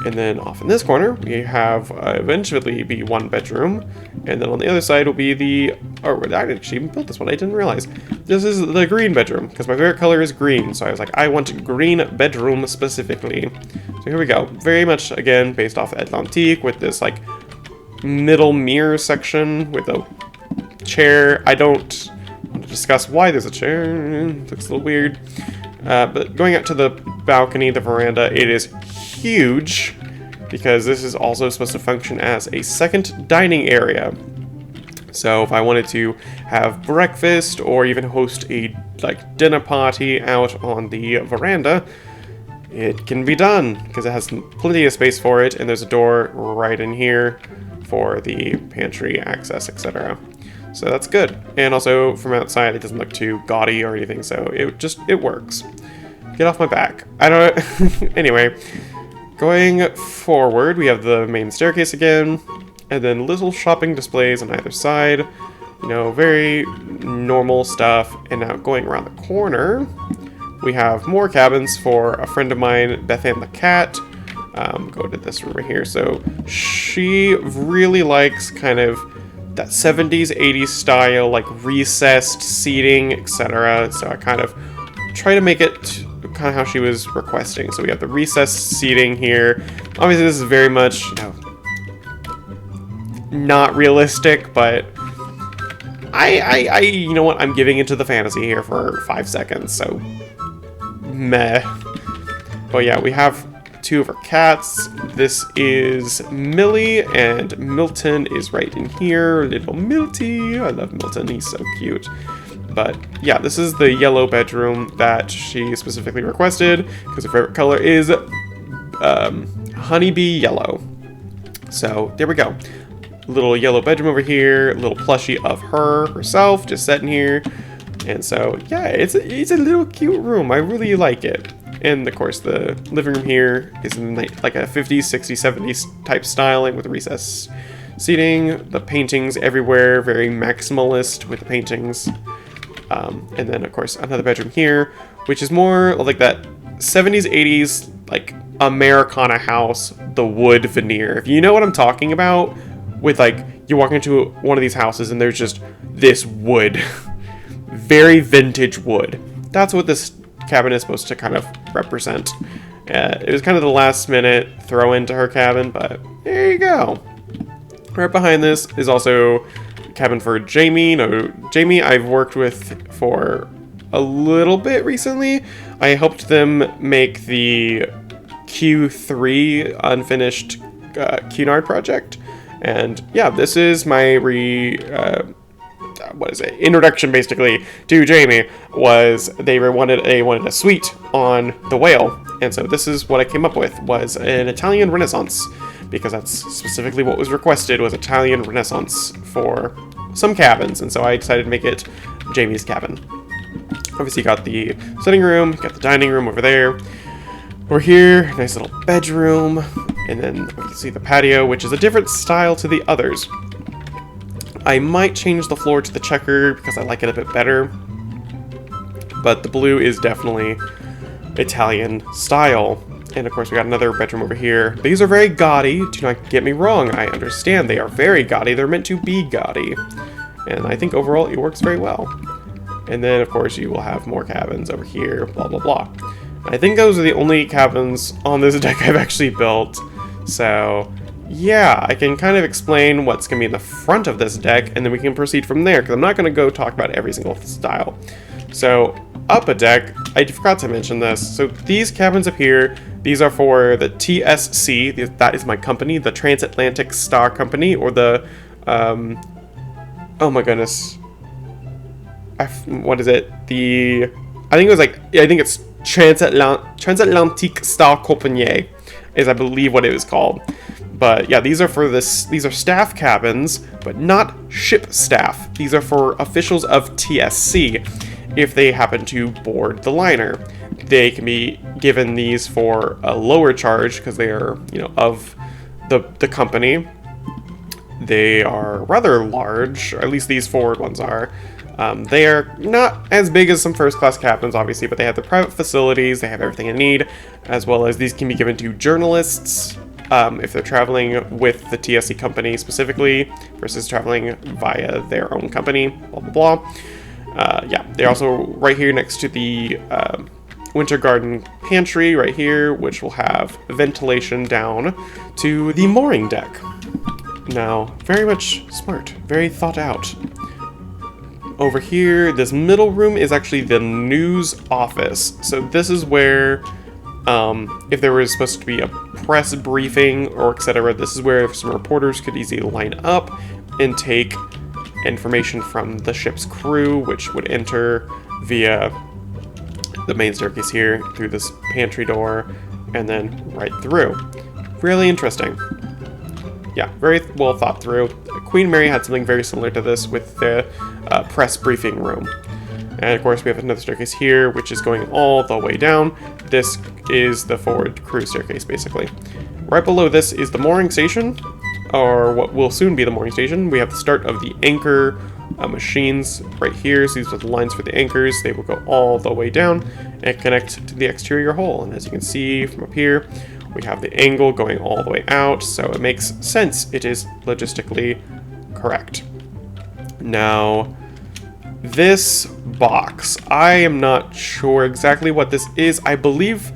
And then off in this corner, we have eventually be 1 bedroom. And then on the other side will be the... Oh, I actually even built this one, I didn't realize. This is the green bedroom, because my favorite color is green. So I was like, I want a green bedroom specifically. So here we go. Very much, again, based off Atlantique with this, like, middle mirror section with a chair. I don't want to discuss why there's a chair. It looks a little weird. But going out to the balcony, the veranda, it is huge because this is also supposed to function as a second dining area. So if I wanted to have breakfast or even host a dinner party out on the veranda, it can be done because it has plenty of space for it, and there's a door right in here for the pantry access, etc. So that's good. And also from outside, it doesn't look too gaudy or anything, so it works. Get off my back. I don't... Anyway, going forward, we have the main staircase again, and then little shopping displays on either side. You know, very normal stuff. And now going around the corner, we have more cabins for a friend of mine, Bethan the cat. Go to this room right here. So she really likes kind of that 70s, 80s style, like recessed seating, etc. So I kind of try to make it kind of how she was requesting. So we have the recessed seating here. Obviously this is very much, you know, not realistic, but I you know what, I'm giving into the fantasy here for 5 seconds, so meh. But yeah, we have 2 of our cats. This is Millie, and Milton is right in here. Little Milty. I love Milton. He's so cute. But yeah, this is the yellow bedroom that she specifically requested because her favorite color is honeybee yellow. So there we go. Little yellow bedroom over here. Little plushie of herself just sitting here. And so yeah, it's a little cute room. I really like it. And of course the living room here is in like a 50s, 60s, 70s type styling with recessed seating. The paintings everywhere, very maximalist with the paintings. And then of course another bedroom here, which is more like that 70s, 80s, like Americana house, the wood veneer. If you know what I'm talking about, with like, you walk into one of these houses and there's just this wood. Very vintage wood. That's what this cabin is supposed to kind of represent. It was kind of the last minute throw into her cabin, but there you go. Right behind this is also a cabin for Jamie. No, Jamie I've worked with for a little bit recently. I helped them make the Q3 unfinished Cunard project. And yeah, this is my introduction basically to Jamie. Was they wanted a suite on the Whale, and so this is what I came up with, was an Italian Renaissance, because that's specifically what was requested, was Italian Renaissance for some cabins, and so I decided to make it Jamie's cabin. Obviously you got the sitting room, got the dining room over there. Over here, nice little bedroom, and then we can see the patio, which is a different style to the others. I might change the floor to the checker because I like it a bit better, but the blue is definitely Italian style. And of course we got another bedroom over here. These are very gaudy, do not get me wrong, I understand they are very gaudy, they're meant to be gaudy. And I think overall it works very well. And then of course you will have more cabins over here, blah blah blah. I think those are the only cabins on this deck I've actually built. So yeah, I can kind of explain what's going to be in the front of this deck, and then we can proceed from there, because I'm not going to go talk about every single style. So up a deck, I forgot to mention this. So these cabins up here, these are for the TSC, that is my company, the Transatlantic Star Company, or the, oh my goodness, what is it? I think it was like, I think it's Transatlantique Star Compagnie is, I believe, what it was called. But yeah, these are staff cabins, but not ship staff. These are for officials of TSC. If they happen to board the liner, they can be given these for a lower charge because they are, of the company. They are rather large, or at least these forward ones are. They are not as big as some first class cabins, obviously, but they have the private facilities, they have everything they need, as well as these can be given to journalists if they're traveling with the TSC company specifically versus traveling via their own company, blah, blah, blah. Yeah, they're also right here next to the Winter Garden pantry right here, which will have ventilation down to the mooring deck. Now, very much smart, very thought out. Over here, this middle room is actually the news office. So this is where, if there was supposed to be a press briefing or etc., this is where some reporters could easily line up and take information from the ship's crew, which would enter via the main staircase here, through this pantry door, and then right through. Really interesting. Yeah, very well thought through. Queen Mary had something very similar to this with the press briefing room. And of course we have another staircase here, which is going all the way down. This is the forward crew staircase, basically. Right below this is the mooring station, or what will soon be the mooring station. We have the start of the anchor machines right here. So these are the lines for the anchors. They will go all the way down and connect to the exterior hull. And as you can see from up here, we have the angle going all the way out, so it makes sense. It is logistically correct. Now, this box, I am not sure exactly what this is. I believe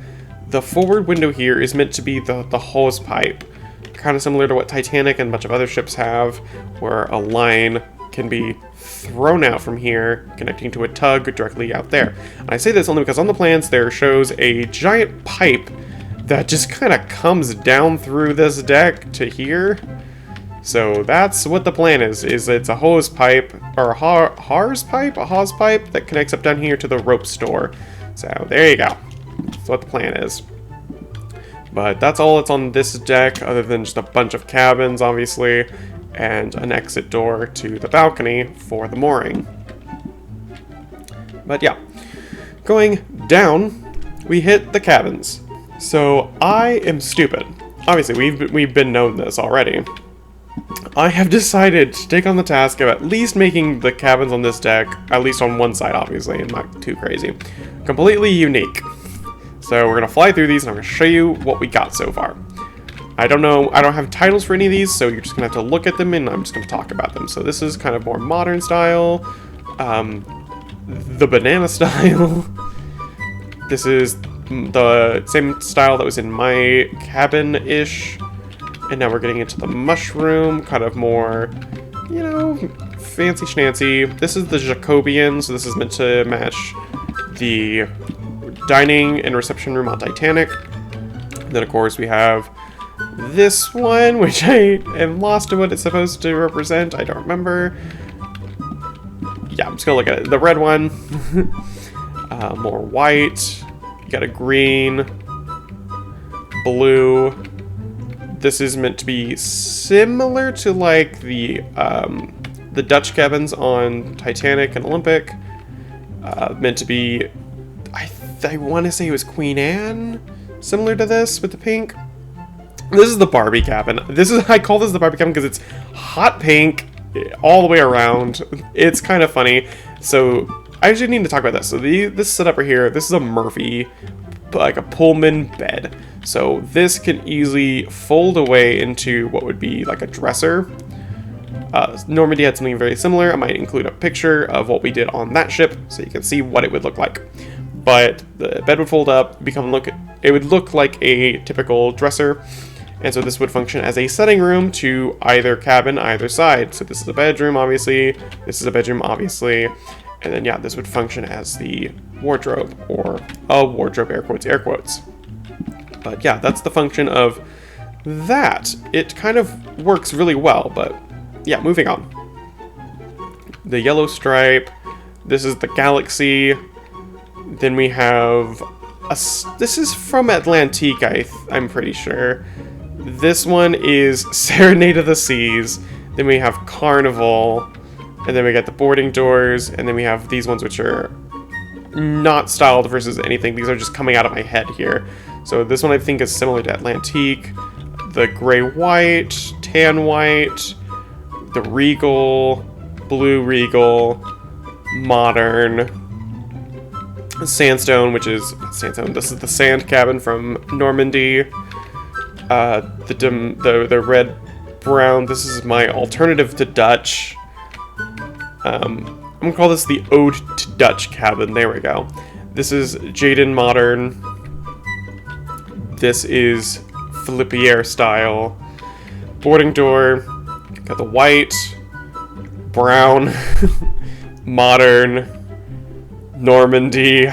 the forward window here is meant to be the hose pipe, kind of similar to what Titanic and a bunch of other ships have, where a line can be thrown out from here, connecting to a tug directly out there. And I say this only because on the plans there shows a giant pipe that just kind of comes down through this deck to here. So that's what the plan is it's a hose pipe, or a hawse pipe that connects up down here to the rope store. So there you go. That's what the plan is. But that's all that's on this deck, other than just a bunch of cabins, obviously, and an exit door to the balcony for the mooring. But yeah, going down, we hit the cabins. So I am stupid. Obviously, we've been known this already. I have decided to take on the task of at least making the cabins on this deck, at least on one side, obviously, and not too crazy, completely unique. So we're gonna fly through these, and I'm gonna show you what we got so far. I don't know, I don't have titles for any of these, so you're just gonna have to look at them, and I'm just gonna talk about them. So this is kind of more modern style, the banana style. This is the same style that was in my cabin-ish. And now we're getting into the mushroom, kind of more, fancy schmancy. This is the Jacobian, so this is meant to match the dining and reception room on Titanic. And then, of course, we have this one, which I am lost to what it's supposed to represent. I don't remember. Yeah, I'm just gonna look at it. The red one. More white. You got a green. Blue. This is meant to be similar to like the Dutch cabins on Titanic and Olympic. Meant to be, I want to say it was Queen Anne, similar to this with the pink. This is the Barbie cabin. I call this the Barbie cabin because it's hot pink all the way around. It's kind of funny. So I actually need to talk about this. So this setup right here, this is a Murphy, like a Pullman bed. So this can easily fold away into what would be like a dresser. Normandy had something very similar. I might include a picture of what we did on that ship so you can see what it would look like. But the bed would fold up, it would look like a typical dresser. And so this would function as a setting room to either cabin, either side. So this is a bedroom, obviously. This is a bedroom, obviously. And then, yeah, this would function as the wardrobe, or a wardrobe, air quotes, air quotes. But yeah, that's the function of that. It kind of works really well, but yeah, moving on. The yellow stripe, This is the Galaxy. Then we have this is from Atlantique, I'm pretty sure. This one is Serenade of the Seas. Then we have Carnival. And then we got the boarding doors. And then we have these ones which are not styled versus anything. These are just coming out of my head here. So this one I think is similar to Atlantique. The gray-white, tan-white, the Regal, blue Regal, modern, sandstone, which is sandstone. This is the sand cabin from Normandy. The red brown. This is my alternative to Dutch. I'm gonna call this the Ode to Dutch cabin. There we go. This is Jaden modern. This is Philippiere style. Boarding door. Got the white, brown, modern, Normandy.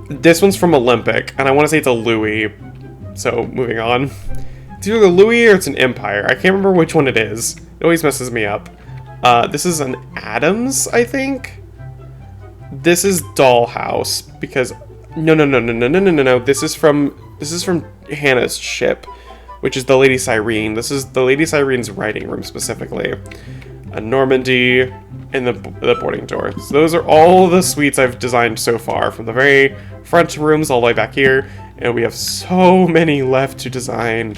This one's from Olympic, and I want to say it's a Louis. So, moving on. It's either a Louis or it's an Empire. I can't remember which one it is. It always messes me up. This is an Adams, I think? This is Dollhouse, because... No. This is from Hannah's ship, which is the Lady Cyrene. This is the Lady Cyrene's writing room, specifically. A Normandy, and the boarding door. So those are all the suites I've designed so far, from the very front rooms all the way back here, and we have so many left to design.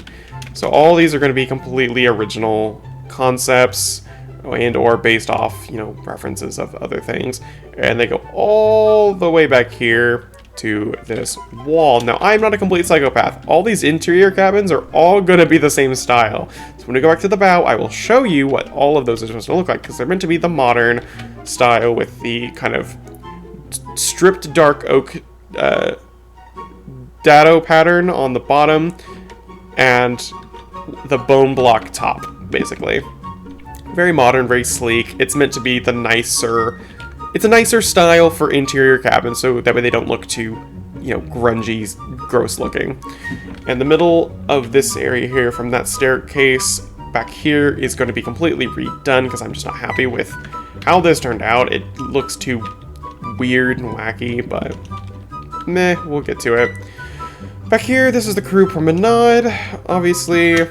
So all these are going to be completely original concepts, and or based off, references of other things. And they go all the way back here to this wall. Now, I'm not a complete psychopath. All these interior cabins are all going to be the same style. So when we go back to the bow, I will show you what all of those are supposed to look like, because they're meant to be the modern style with the kind of stripped dark oak dado pattern on the bottom and the bone block top, basically. Very modern, very sleek. It's meant to be the nicer... It's a nicer style for interior cabins, so that way they don't look too, grungy, gross looking. And the middle of this area here, from that staircase back here, is going to be completely redone, because I'm just not happy with how this turned out. It looks too weird and wacky, but meh, we'll get to it. Back here, this is the crew promenade, obviously.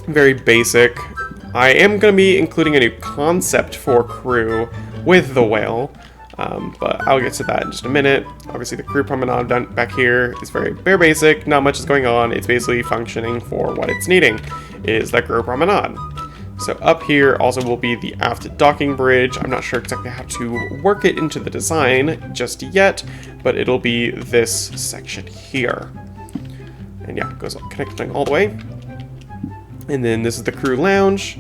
Very basic. I am going to be including a new concept for crew with the whale, but I'll get to that in just a minute. Obviously, the crew promenade down back here is very bare basic. Not much is going on. It's basically functioning for what it's needing, is the crew promenade. So up here also will be the aft docking bridge. I'm not sure exactly how to work it into the design just yet, but it'll be this section here. And yeah, it goes connecting all the way. And then this is the crew lounge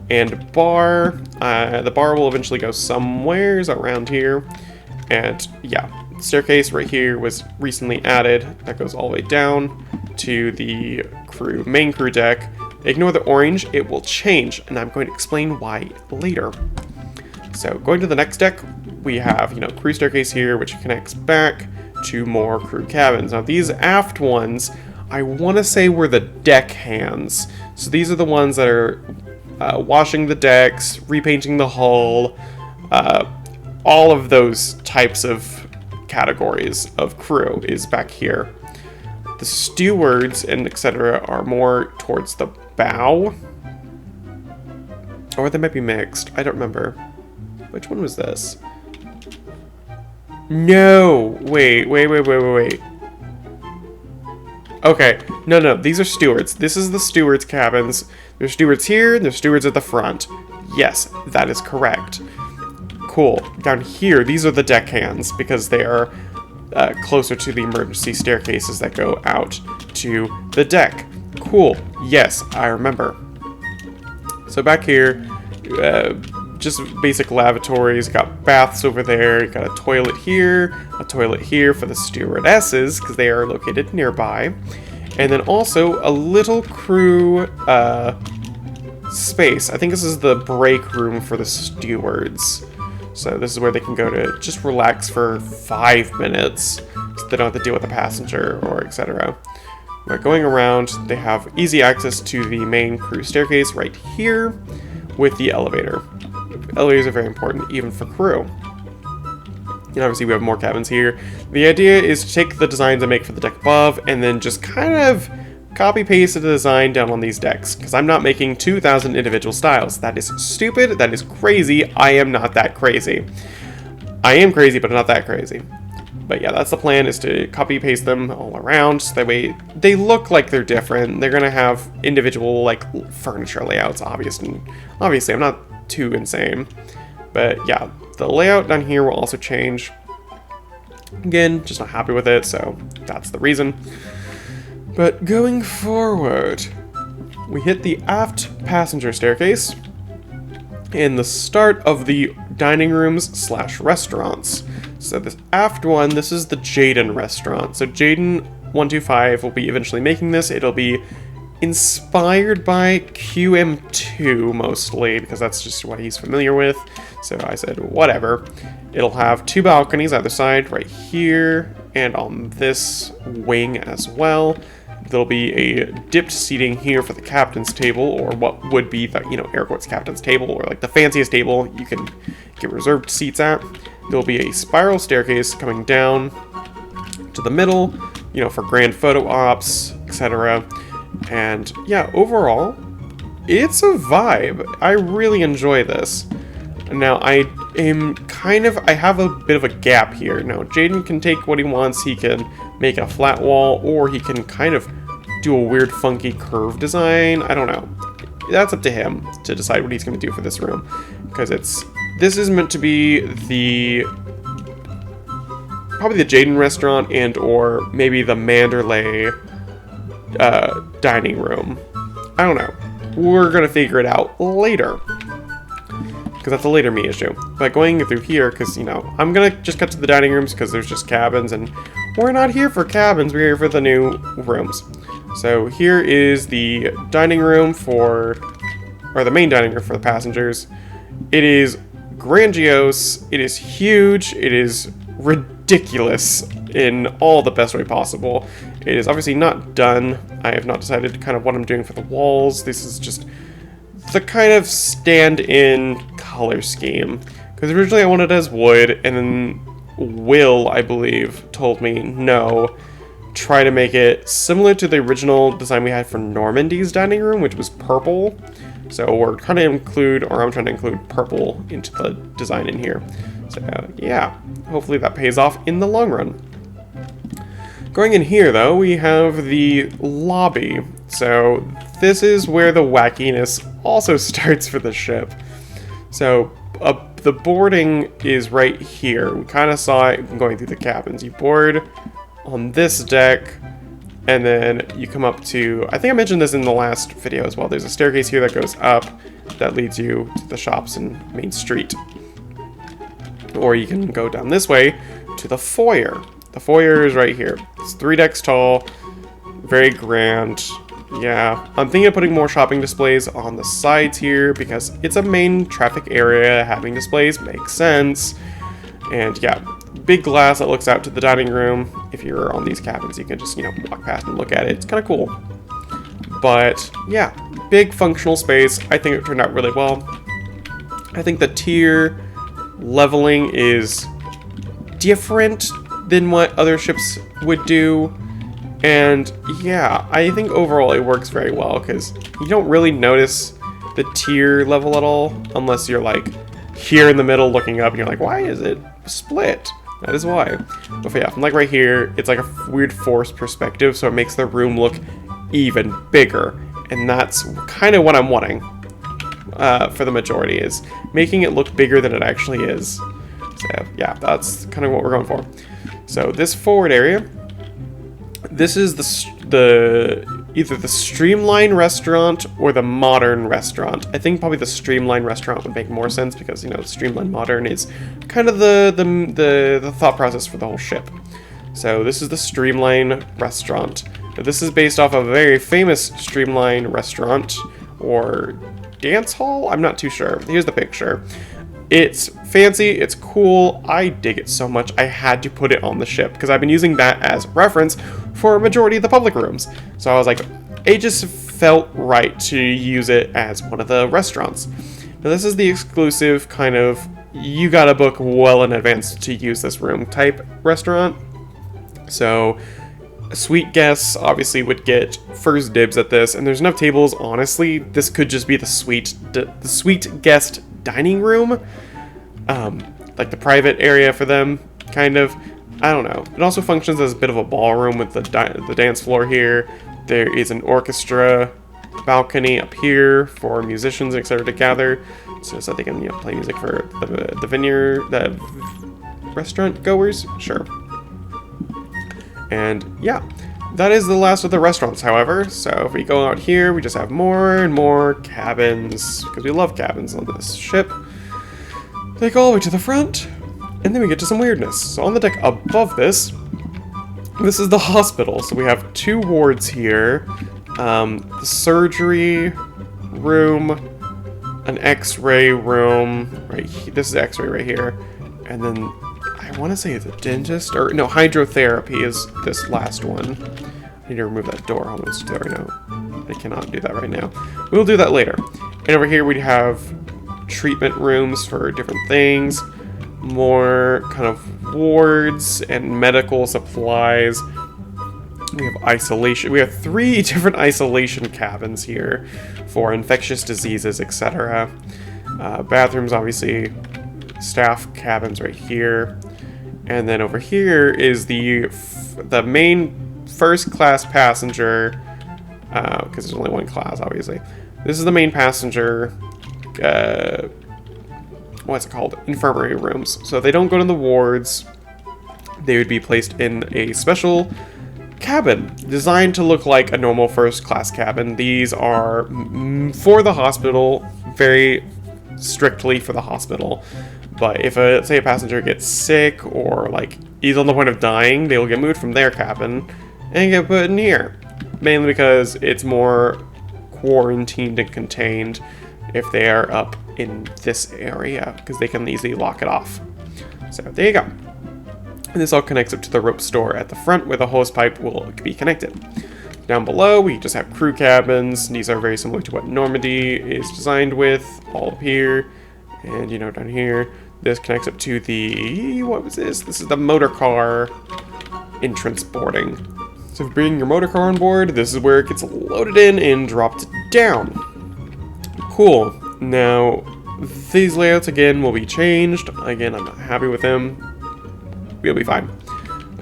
and bar. The bar will eventually go somewheres around here. And yeah, staircase right here was recently added. That goes all the way down to the main crew deck. Ignore the orange, it will change, and I'm going to explain why later. So going to the next deck, we have, crew staircase here, which connects back to more crew cabins. Now these aft ones, I want to say were the deck hands. So these are the ones that are washing the decks, repainting the hull, all of those types of categories of crew is back here. The stewards and etc. are more towards the bow. Or they might be mixed. I don't remember. Which one was this? No! Wait. Okay, no, these are stewards. This is the stewards' cabins. There's stewards here, and there's stewards at the front. Yes, that is correct. Cool. Down here, these are the deck hands, because they are closer to the emergency staircases that go out to the deck. Cool. Yes, I remember. So back here, just basic lavatories. Got baths over there. You got a toilet here for the stewardesses, because they are located nearby. And then also a little crew space. I think this is the break room for the stewards. So this is where they can go to just relax for 5 minutes, so they don't have to deal with a passenger or etc. But going around, they have easy access to the main crew staircase right here with the elevator. Elevators are very important, even for crew. And obviously we have more cabins here. The idea is to take the designs I make for the deck above, and then just kind of copy-paste the design down on these decks, because I'm not making 2,000 individual styles. That is stupid, that is crazy, I am not that crazy. I am crazy, but not that crazy. But yeah, that's the plan, is to copy-paste them all around, so that way they look like they're different. They're gonna have individual, like, furniture layouts, obviously. Obviously, I'm not too insane. But yeah, the layout down here will also change. Again, just not happy with it, so that's the reason. But going forward, we hit the aft passenger staircase and the start of the dining rooms / restaurants. So this aft one, this is the Jaden restaurant. So Jaden 125 will be eventually making this. It'll be inspired by QM2 mostly, because that's just what he's familiar with. So I said, whatever. It'll have 2 balconies either side, right here, and on this wing as well. There'll be a dipped seating here for the captain's table, or what would be the, air quotes captain's table, or like the fanciest table you can get reserved seats at. There'll be a spiral staircase coming down to the middle, for grand photo ops, etc. And yeah, overall, it's a vibe. I really enjoy this. Now, I have a bit of a gap here. Now, Jaden can take what he wants. He can make a flat wall, or he can kind of do a weird, funky curve design. I don't know. That's up to him to decide what he's going to do for this room. Because this is meant to be probably the Jaden restaurant and or maybe the Manderley dining room. I don't know. We're going to figure it out later. Because that's a later me issue. But going through here, because, I'm going to just cut to the dining rooms because there's just cabins, and we're not here for cabins, we're here for the new rooms. So here is the dining room or the main dining room for the passengers. It is grandiose, it is huge, it is ridiculous in all the best way possible. It is obviously not done. I have not decided kind of what I'm doing for the walls. This is just the kind of stand-in color scheme. Because originally I wanted it as wood, and then Will, I believe, told me, no, try to make it similar to the original design we had for Normandy's dining room, which was purple. So we're trying to include, or I'm trying to include purple into the design in here. So yeah, hopefully that pays off in the long run. Going in here, though, we have the lobby. So this is where the wackiness also starts for the ship. So the boarding is right here. We kind of saw it going through the cabins. You board on this deck, and then you come up to, I think I mentioned this in the last video as well, there's a staircase here that goes up that leads you to the shops in Main Street. Or you can go down this way to the foyer. The foyer is right here. It's 3 decks tall, very grand. Yeah, I'm thinking of putting more shopping displays on the sides here because it's a main traffic area. Having displays makes sense. And yeah, big glass that looks out to the dining room. If you're on these cabins, you can just, walk past and look at it. It's kind of cool. But yeah, big functional space. I think it turned out really well. I think the tier leveling is different than what other ships would do. And yeah, I think overall it works very well because you don't really notice the tier level at all unless you're like here in the middle looking up and you're like, why is it split? That is why. But yeah, from like right here, it's like a weird forced perspective, so it makes the room look even bigger. And that's kind of what I'm wanting for the majority, is making it look bigger than it actually is. So yeah, that's kind of what we're going for. So this forward area, this is either the Streamline restaurant or the Modern restaurant. I think probably the Streamline restaurant would make more sense because, Streamline Modern is kind of the thought process for the whole ship. So this is the Streamline restaurant. Now, this is based off of a very famous Streamline restaurant or dance hall? I'm not too sure. Here's the picture. It's fancy, it's cool, I dig it so much I had to put it on the ship because I've been using that as reference for a majority of the public rooms. So I was like, it just felt right to use it as one of the restaurants. Now this is the exclusive kind of, you gotta book well in advance to use this room type restaurant. So suite guests obviously would get first dibs at this, and there's enough tables, honestly, this could just be the suite guest dining room. Like the private area for them, kind of. I don't know. It also functions as a bit of a ballroom with the dance floor here. There is an orchestra balcony up here for musicians, etc. to gather, so that they can, you know, play music for the restaurant goers. Sure. And yeah, that is the last of the restaurants, however. So if we go out here, we just have more and more cabins, because we love cabins on this ship. They go all the way to the front, and then we get to some weirdness. So on the deck above this is the hospital. So we have 2 wards here. The surgery room, an x-ray room, right here. This is x-ray right here. And then, I want to say it's a dentist, or no, hydrotherapy is this last one. I need to remove that door. Hold on, let's do that right now. I cannot do that right now. We'll do that later. And over here we have treatment rooms for different things. More kind of wards and medical supplies. We have isolation. We have 3 different isolation cabins here for infectious diseases, etc. Bathrooms, obviously. Staff cabins right here. And then over here is the main first class passenger, because there's only one class, obviously. This is the main passenger, what's it called? Infirmary rooms. So if they don't go to the wards, they would be placed in a special cabin designed to look like a normal first class cabin. These are for the hospital, very strictly for the hospital. But if say a passenger gets sick or like is on the point of dying, they will get moved from their cabin and get put in here. Mainly because it's more quarantined and contained if they are up in this area, because they can easily lock it off. So there you go. And this all connects up to the rope store at the front where the hose pipe will be connected. Down below, we just have crew cabins. These are very similar to what Normandy is designed with, all up here. And, you know, down here, this connects up to the, what was this? This is the motor car entrance boarding. So if you bring your motor car on board, this is where it gets loaded in and dropped down. Cool. Now, these layouts, again, will be changed. Again, I'm not happy with them. We'll be fine.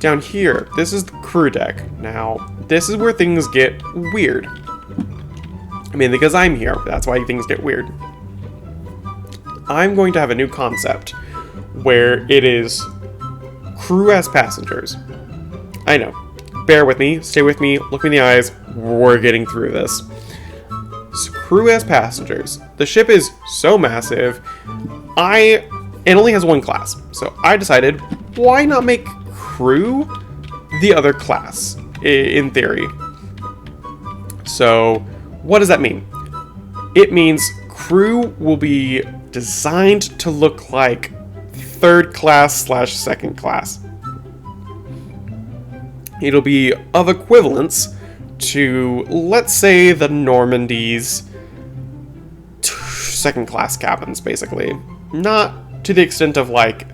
Down here, this is the crew deck. Now, this is where things get weird. I mean, because I'm here, that's why things get weird. I'm going to have a new concept where it is crew as passengers. I know. Bear with me, stay with me, look me in the eyes. We're getting through this. So, crew as passengers. The ship is so massive. It only has 1 class. So I decided, why not make crew the other class, in theory? So what does that mean? It means crew will be designed to look like 3rd class / 2nd class. It'll be of equivalence to, let's say, the Normandy's 2nd class cabins, basically. Not to the extent of like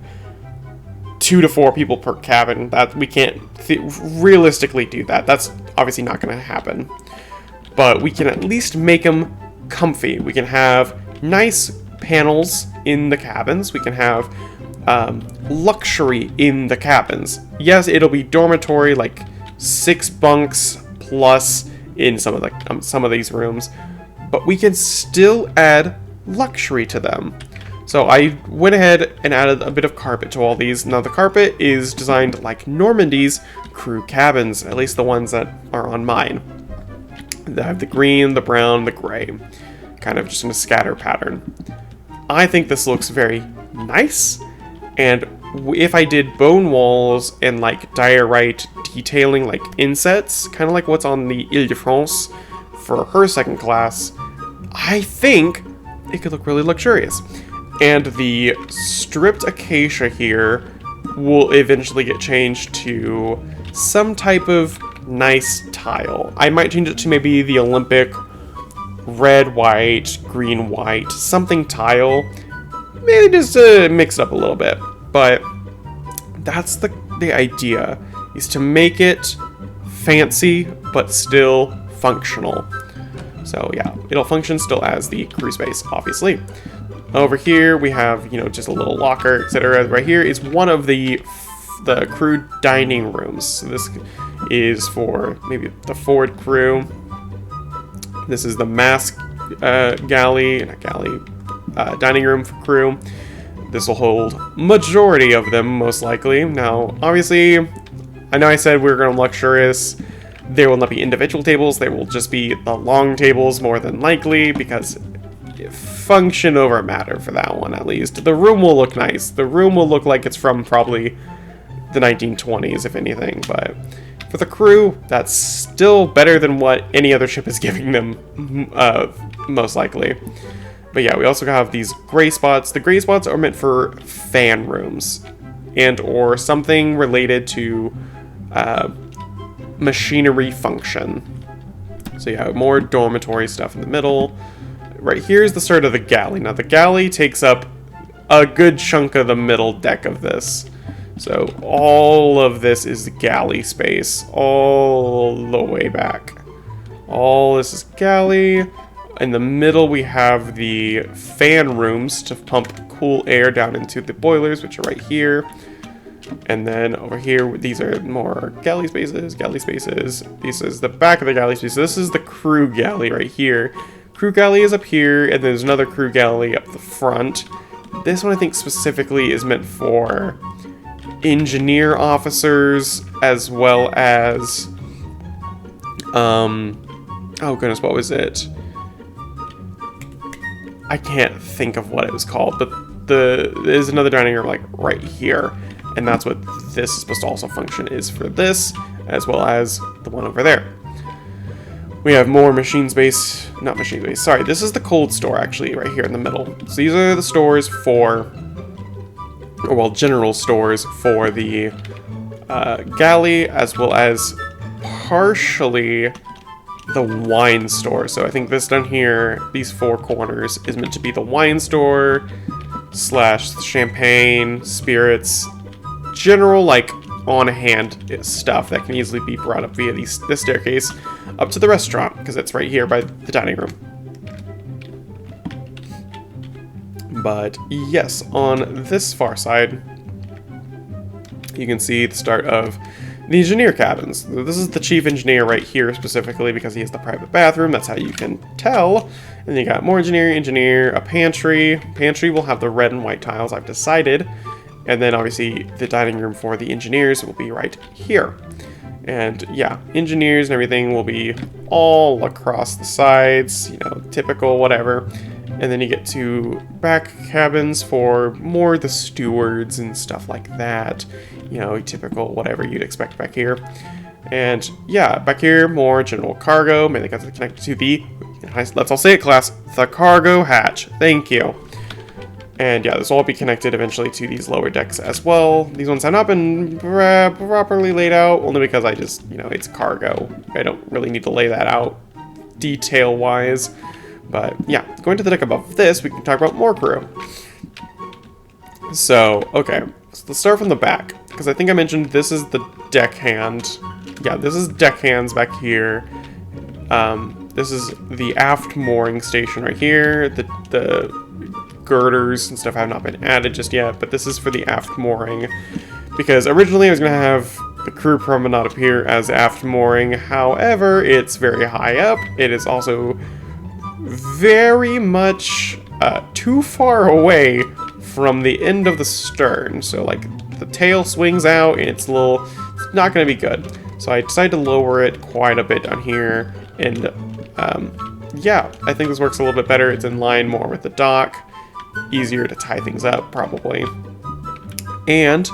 2 to 4 people per cabin. That we can't realistically do that. That's obviously not going to happen. But we can at least make them comfy. We can have nice panels in the cabins. We can have luxury in the cabins. Yes, it'll be dormitory, like 6 bunks plus in some of these rooms, but we can still add luxury to them. So I went ahead and added a bit of carpet to all these. Now the carpet is designed like Normandy's crew cabins, at least the ones that are on mine. They have the green, the brown, the gray, kind of just in a scatter pattern. I think this looks very nice, and if I did bone walls and like diorite detailing like insets, kind of like what's on the Ile-de-France for her 2nd class, I think it could look really luxurious. And the stripped acacia here will eventually get changed to some type of nice tile. I might change it to maybe the Olympic red, white, green, white, something tile. Maybe just to mix it up a little bit. But that's the idea, is to make it fancy but still functional. So yeah, it'll function still as the crew space, obviously. Over here we have, you know, just a little locker, etc. Right here is one of the crew dining rooms. So this is for maybe the forward crew. This is the mask galley, dining room for crew. This will hold majority of them, most likely. Now, obviously, I know I said we were going to luxurious. There will not be individual tables. They will just be the long tables, more than likely, because function over matter for that one, at least. The room will look nice. The room will look like it's from probably the 1920s, if anything, but for the crew, that's still better than what any other ship is giving them, most likely. But yeah, we also have these gray spots. The gray spots are meant for fan rooms and or something related to machinery function. So yeah, more dormitory stuff in the middle. Right here is the start of the galley. Now the galley takes up a good chunk of the middle deck of this. So all of this is the galley space, all the way back. All this is galley. In the middle we have the fan rooms to pump cool air down into the boilers, which are right here. And then over here, these are more galley spaces. This is the back of the galley space. This is the crew galley right here. Crew galley is up here, and there's another crew galley up the front. This one I think specifically is meant for engineer officers, as well as, oh goodness, what was it? I can't think of what it was called, but there's another dining room like right here, and that's what this is supposed to also function, is for this, as well as the one over there. We have more not machine space, sorry, this is the cold store actually, right here in the middle. So these are the stores for, or well, general stores for the galley, as well as partially the wine store. So I think this down here, these four corners, is meant to be the wine store / champagne, spirits, general like on-hand stuff that can easily be brought up via this staircase up to the restaurant, because it's right here by the dining room. But yes, on this far side, you can see the start of the engineer cabins. This is the chief engineer right here specifically because he has the private bathroom. That's how you can tell. And then you got more engineer, a pantry. Pantry will have the red and white tiles, I've decided. And then obviously the dining room for the engineers will be right here. And yeah, engineers and everything will be all across the sides, you know, typical, whatever. And then you get to back cabins for more the stewards and stuff like that. You know, typical, whatever you'd expect back here. And yeah, back here, more general cargo. Mainly got to connect to the, let's all say it, class, the cargo hatch. Thank you. And yeah, this will all be connected eventually to these lower decks as well. These ones have not been properly laid out, only because I just, you know, it's cargo. I don't really need to lay that out detail-wise. But yeah, going to the deck above this, we can talk about more crew. So, okay, so let's start from the back, because I think I mentioned this is the deckhand. Yeah, this is deckhands back here. This is the aft mooring station right here. The girders and stuff have not been added just yet, but this is for the aft mooring, because originally I was going to have the crew promenade up here as aft mooring. However, it's very high up. It is also very much too far away from the end of the stern, so like the tail swings out and it's not going to be good. So I decided to lower it quite a bit down here, and yeah, I think this works a little bit better. It's in line more with the dock, easier to tie things up probably, and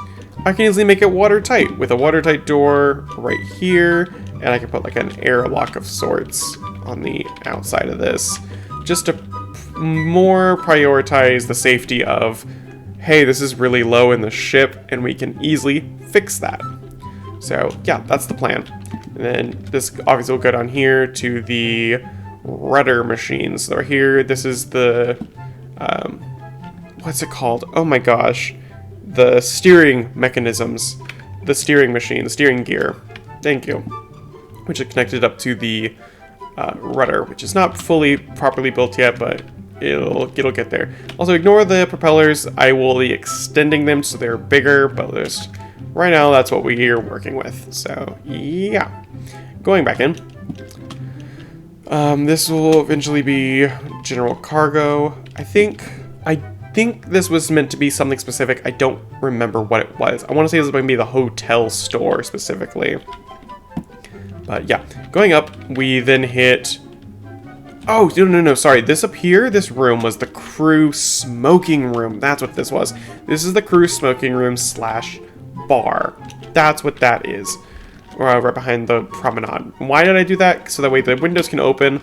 I can easily make it watertight with a watertight door right here, and I can put like an airlock of sorts on the outside of this, just to more prioritize the safety of, hey, this is really low in the ship and we can easily fix that. So yeah, that's the plan. And then this obviously will go down here to the rudder machines. They're here. This is the, what's it called? Oh my gosh. The steering mechanisms. The steering machine, the steering gear. Thank you. Which is connected up to the rudder, which is not fully properly built yet, but it'll get there. Also, ignore the propellers. I will be extending them so they're bigger, but just right now that's what we're working with. So yeah, going back in. This will eventually be general cargo. I think this was meant to be something specific. I don't remember what it was. I want to say this was going to be the hotel store specifically. But yeah, going up, we then hit... Oh, no, sorry. This up here, this room was the crew smoking room. That's what this was. This is the crew smoking room / bar. That's what that is. Right behind the promenade. Why did I do that? So that way the windows can open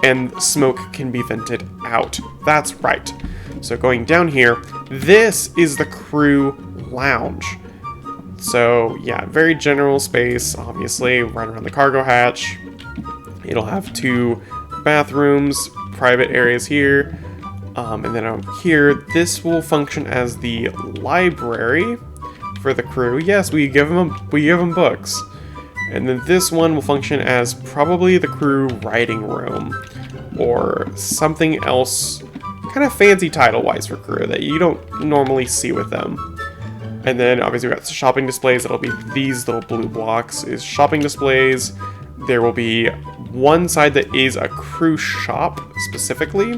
and smoke can be vented out. That's right. So going down here, this is the crew lounge. So yeah, very general space, obviously, right around the cargo hatch. It'll have 2 bathrooms, private areas here, and then over here, this will function as the library for the crew. Yes, we give them books. And then this one will function as probably the crew writing room, or something else kind of fancy title-wise for crew that you don't normally see with them. And then obviously we've got shopping displays. That'll be these little blue blocks is shopping displays. There will be one side that is a crew shop specifically.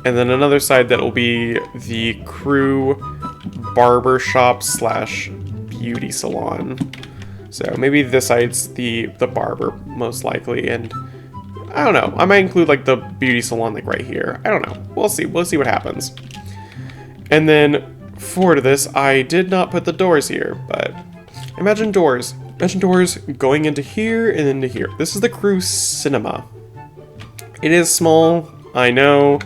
And then another side that will be the crew barber shop / beauty salon. So maybe this side's the barber most likely, and I don't know. I might include like the beauty salon like right here. I don't know. We'll see. We'll see what happens. And then forward to this, I did not put the doors here, but imagine doors. Imagine doors going into here and into here. This is the crew cinema. It is small, I know.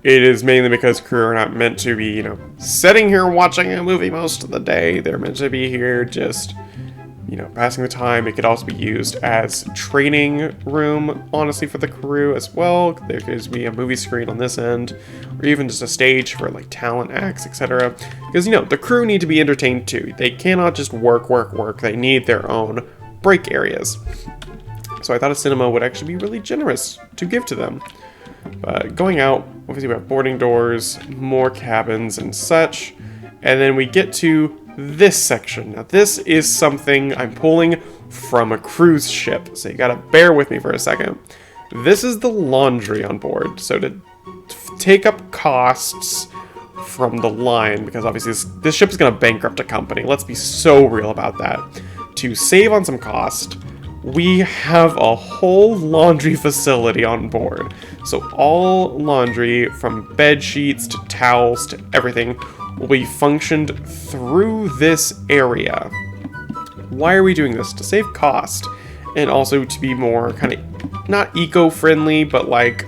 It is mainly because crew are not meant to be, sitting here watching a movie most of the day. They're meant to be here just, passing the time. It could also be used as training room, honestly, for the crew as well. There could be a movie screen on this end, or even just a stage for like talent acts, etc. Because, the crew need to be entertained too. They cannot just work. They need their own break areas. So I thought a cinema would actually be really generous to give to them. But going out, obviously we have boarding doors, more cabins and such. And then we get to this section. Now this is something I'm pulling from a cruise ship, so you gotta bear with me for a second. This is the laundry on board. So to take up costs from the line, because obviously this ship is gonna bankrupt a company. Let's be so real about that. To save on some cost, we have a whole laundry facility on board. So all laundry, from bed sheets to towels to everything, will be functioned through this area. Why are we doing this? To save cost, and also to be more kind of, not eco-friendly, but like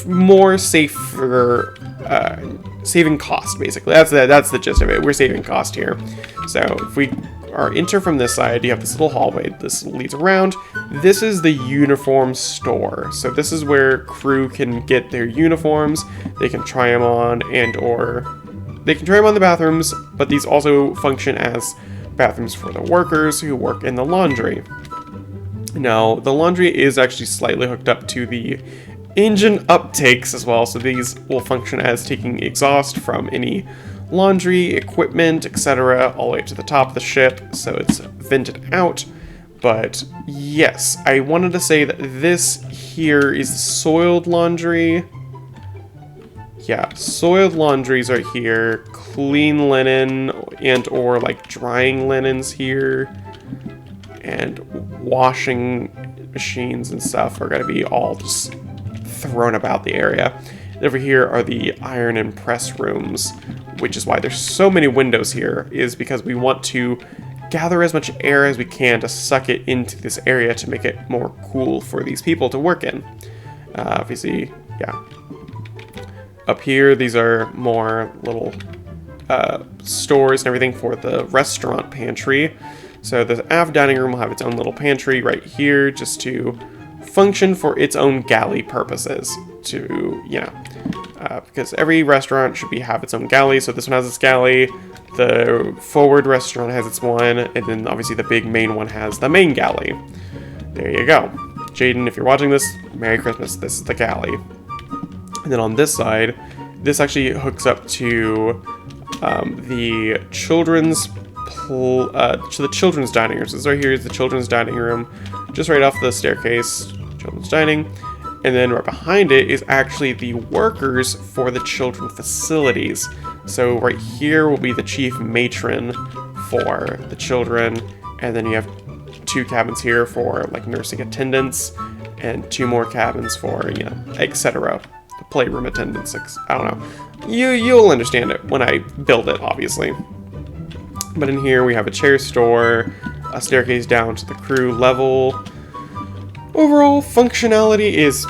more safer, saving cost, basically. That's the gist of it. We're saving cost here. So if we enter from this side, you have this little hallway. This leads around. This is the uniform store. So this is where crew can get their uniforms. They can try them on, or they can try them on the bathrooms, but these also function as bathrooms for the workers who work in the laundry. Now, the laundry is actually slightly hooked up to the engine uptakes as well, so these will function as taking exhaust from any laundry, equipment, etc., all the way to the top of the ship, so it's vented out. But yes, I wanted to say that this here is soiled laundry. Yeah, soiled laundries are here. Clean linen and or like drying linens here. And washing machines and stuff are going to be all just thrown about the area. And over here are the iron and press rooms, which is why there's so many windows here, is because we want to gather as much air as we can to suck it into this area to make it more cool for these people to work in. Obviously, yeah. Up here, these are more little stores and everything for the restaurant pantry. So the aft dining room will have its own little pantry right here, just to function for its own galley purposes to, because every restaurant should have its own galley. So this one has its galley, the forward restaurant has its one, and then obviously the big main one has the main galley. There you go. Jaden, if you're watching this, Merry Christmas. This is the galley. And then on this side, this actually hooks up to the children's dining room. So this right here is the children's dining room, just right off the staircase, children's dining. And then right behind it is actually the workers for the children facilities. So right here will be the chief matron for the children, and then you have 2 cabins here for like nursing attendants, and 2 more cabins for, etc. The playroom attendants. I don't know. You'll understand it when I build it, obviously. But in here we have a chair store, a staircase down to the crew level. Overall functionality is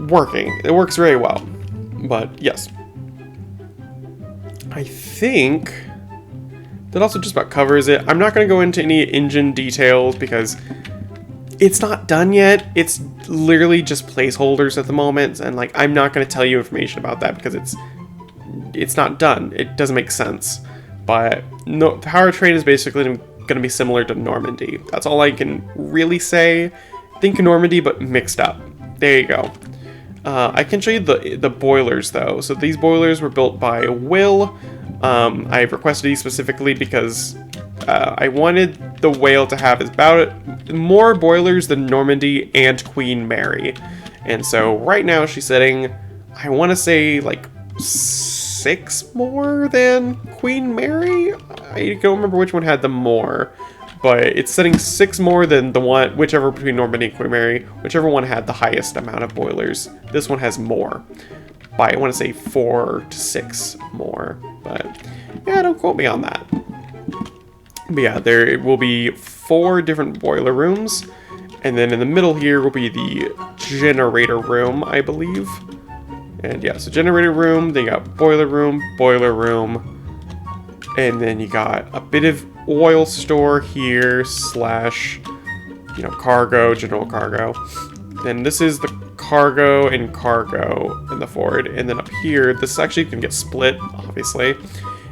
working. It works very well. But yes, I think that also just about covers it. I'm not going to go into any engine details because it's not done yet. It's literally just placeholders at the moment, and like I'm not going to tell you information about that because it's not done. It doesn't make sense. But no, the powertrain is basically going to be similar to Normandy. That's all I can really say. Think Normandy, but mixed up. There you go. I can show you the boilers though. So these boilers were built by Will. I requested these specifically because I wanted the Whale to have about more boilers than Normandy and Queen Mary. And so right now she's setting, I want to say like 6 more than Queen Mary. I don't remember which one had the more, but it's setting 6 more than the one, whichever between Normandy and Queen Mary, whichever one had the highest amount of boilers. This one has more, by I want to say 4 to 6 more, but yeah, don't quote me on that. But yeah, there will be 4 different boiler rooms, and then in the middle here will be the generator room, I believe. And yeah, so generator room, then you got boiler room, and then you got a bit of oil store here slash, cargo, general cargo. Then this is the cargo in the forward, and then up here, this actually can get split, obviously.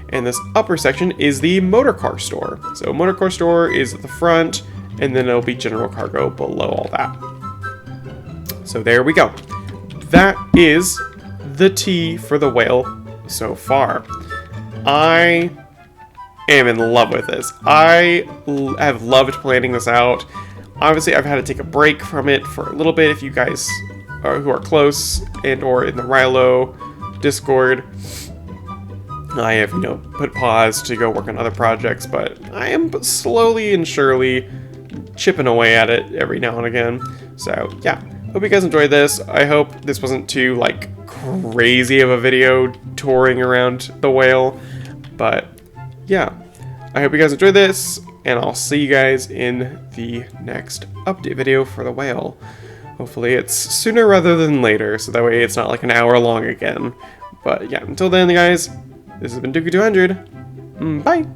And this upper section is the motor car store. So motor car store is at the front, and then it'll be general cargo below all that. So there we go. That is the tea for the Whale so far. I am in love with this. I have loved planning this out. Obviously, I've had to take a break from it for a little bit. If you guys who are close and or in the Rilo Discord, I have, put pause to go work on other projects, but I am slowly and surely chipping away at it every now and again. So, yeah. Hope you guys enjoyed this. I hope this wasn't too, crazy of a video touring around the Whale. But, yeah. I hope you guys enjoyed this, and I'll see you guys in the next update video for the Whale. Hopefully it's sooner rather than later, so that way it's not like an hour long again. But, yeah, until then, guys, this has been Dookie200. Bye!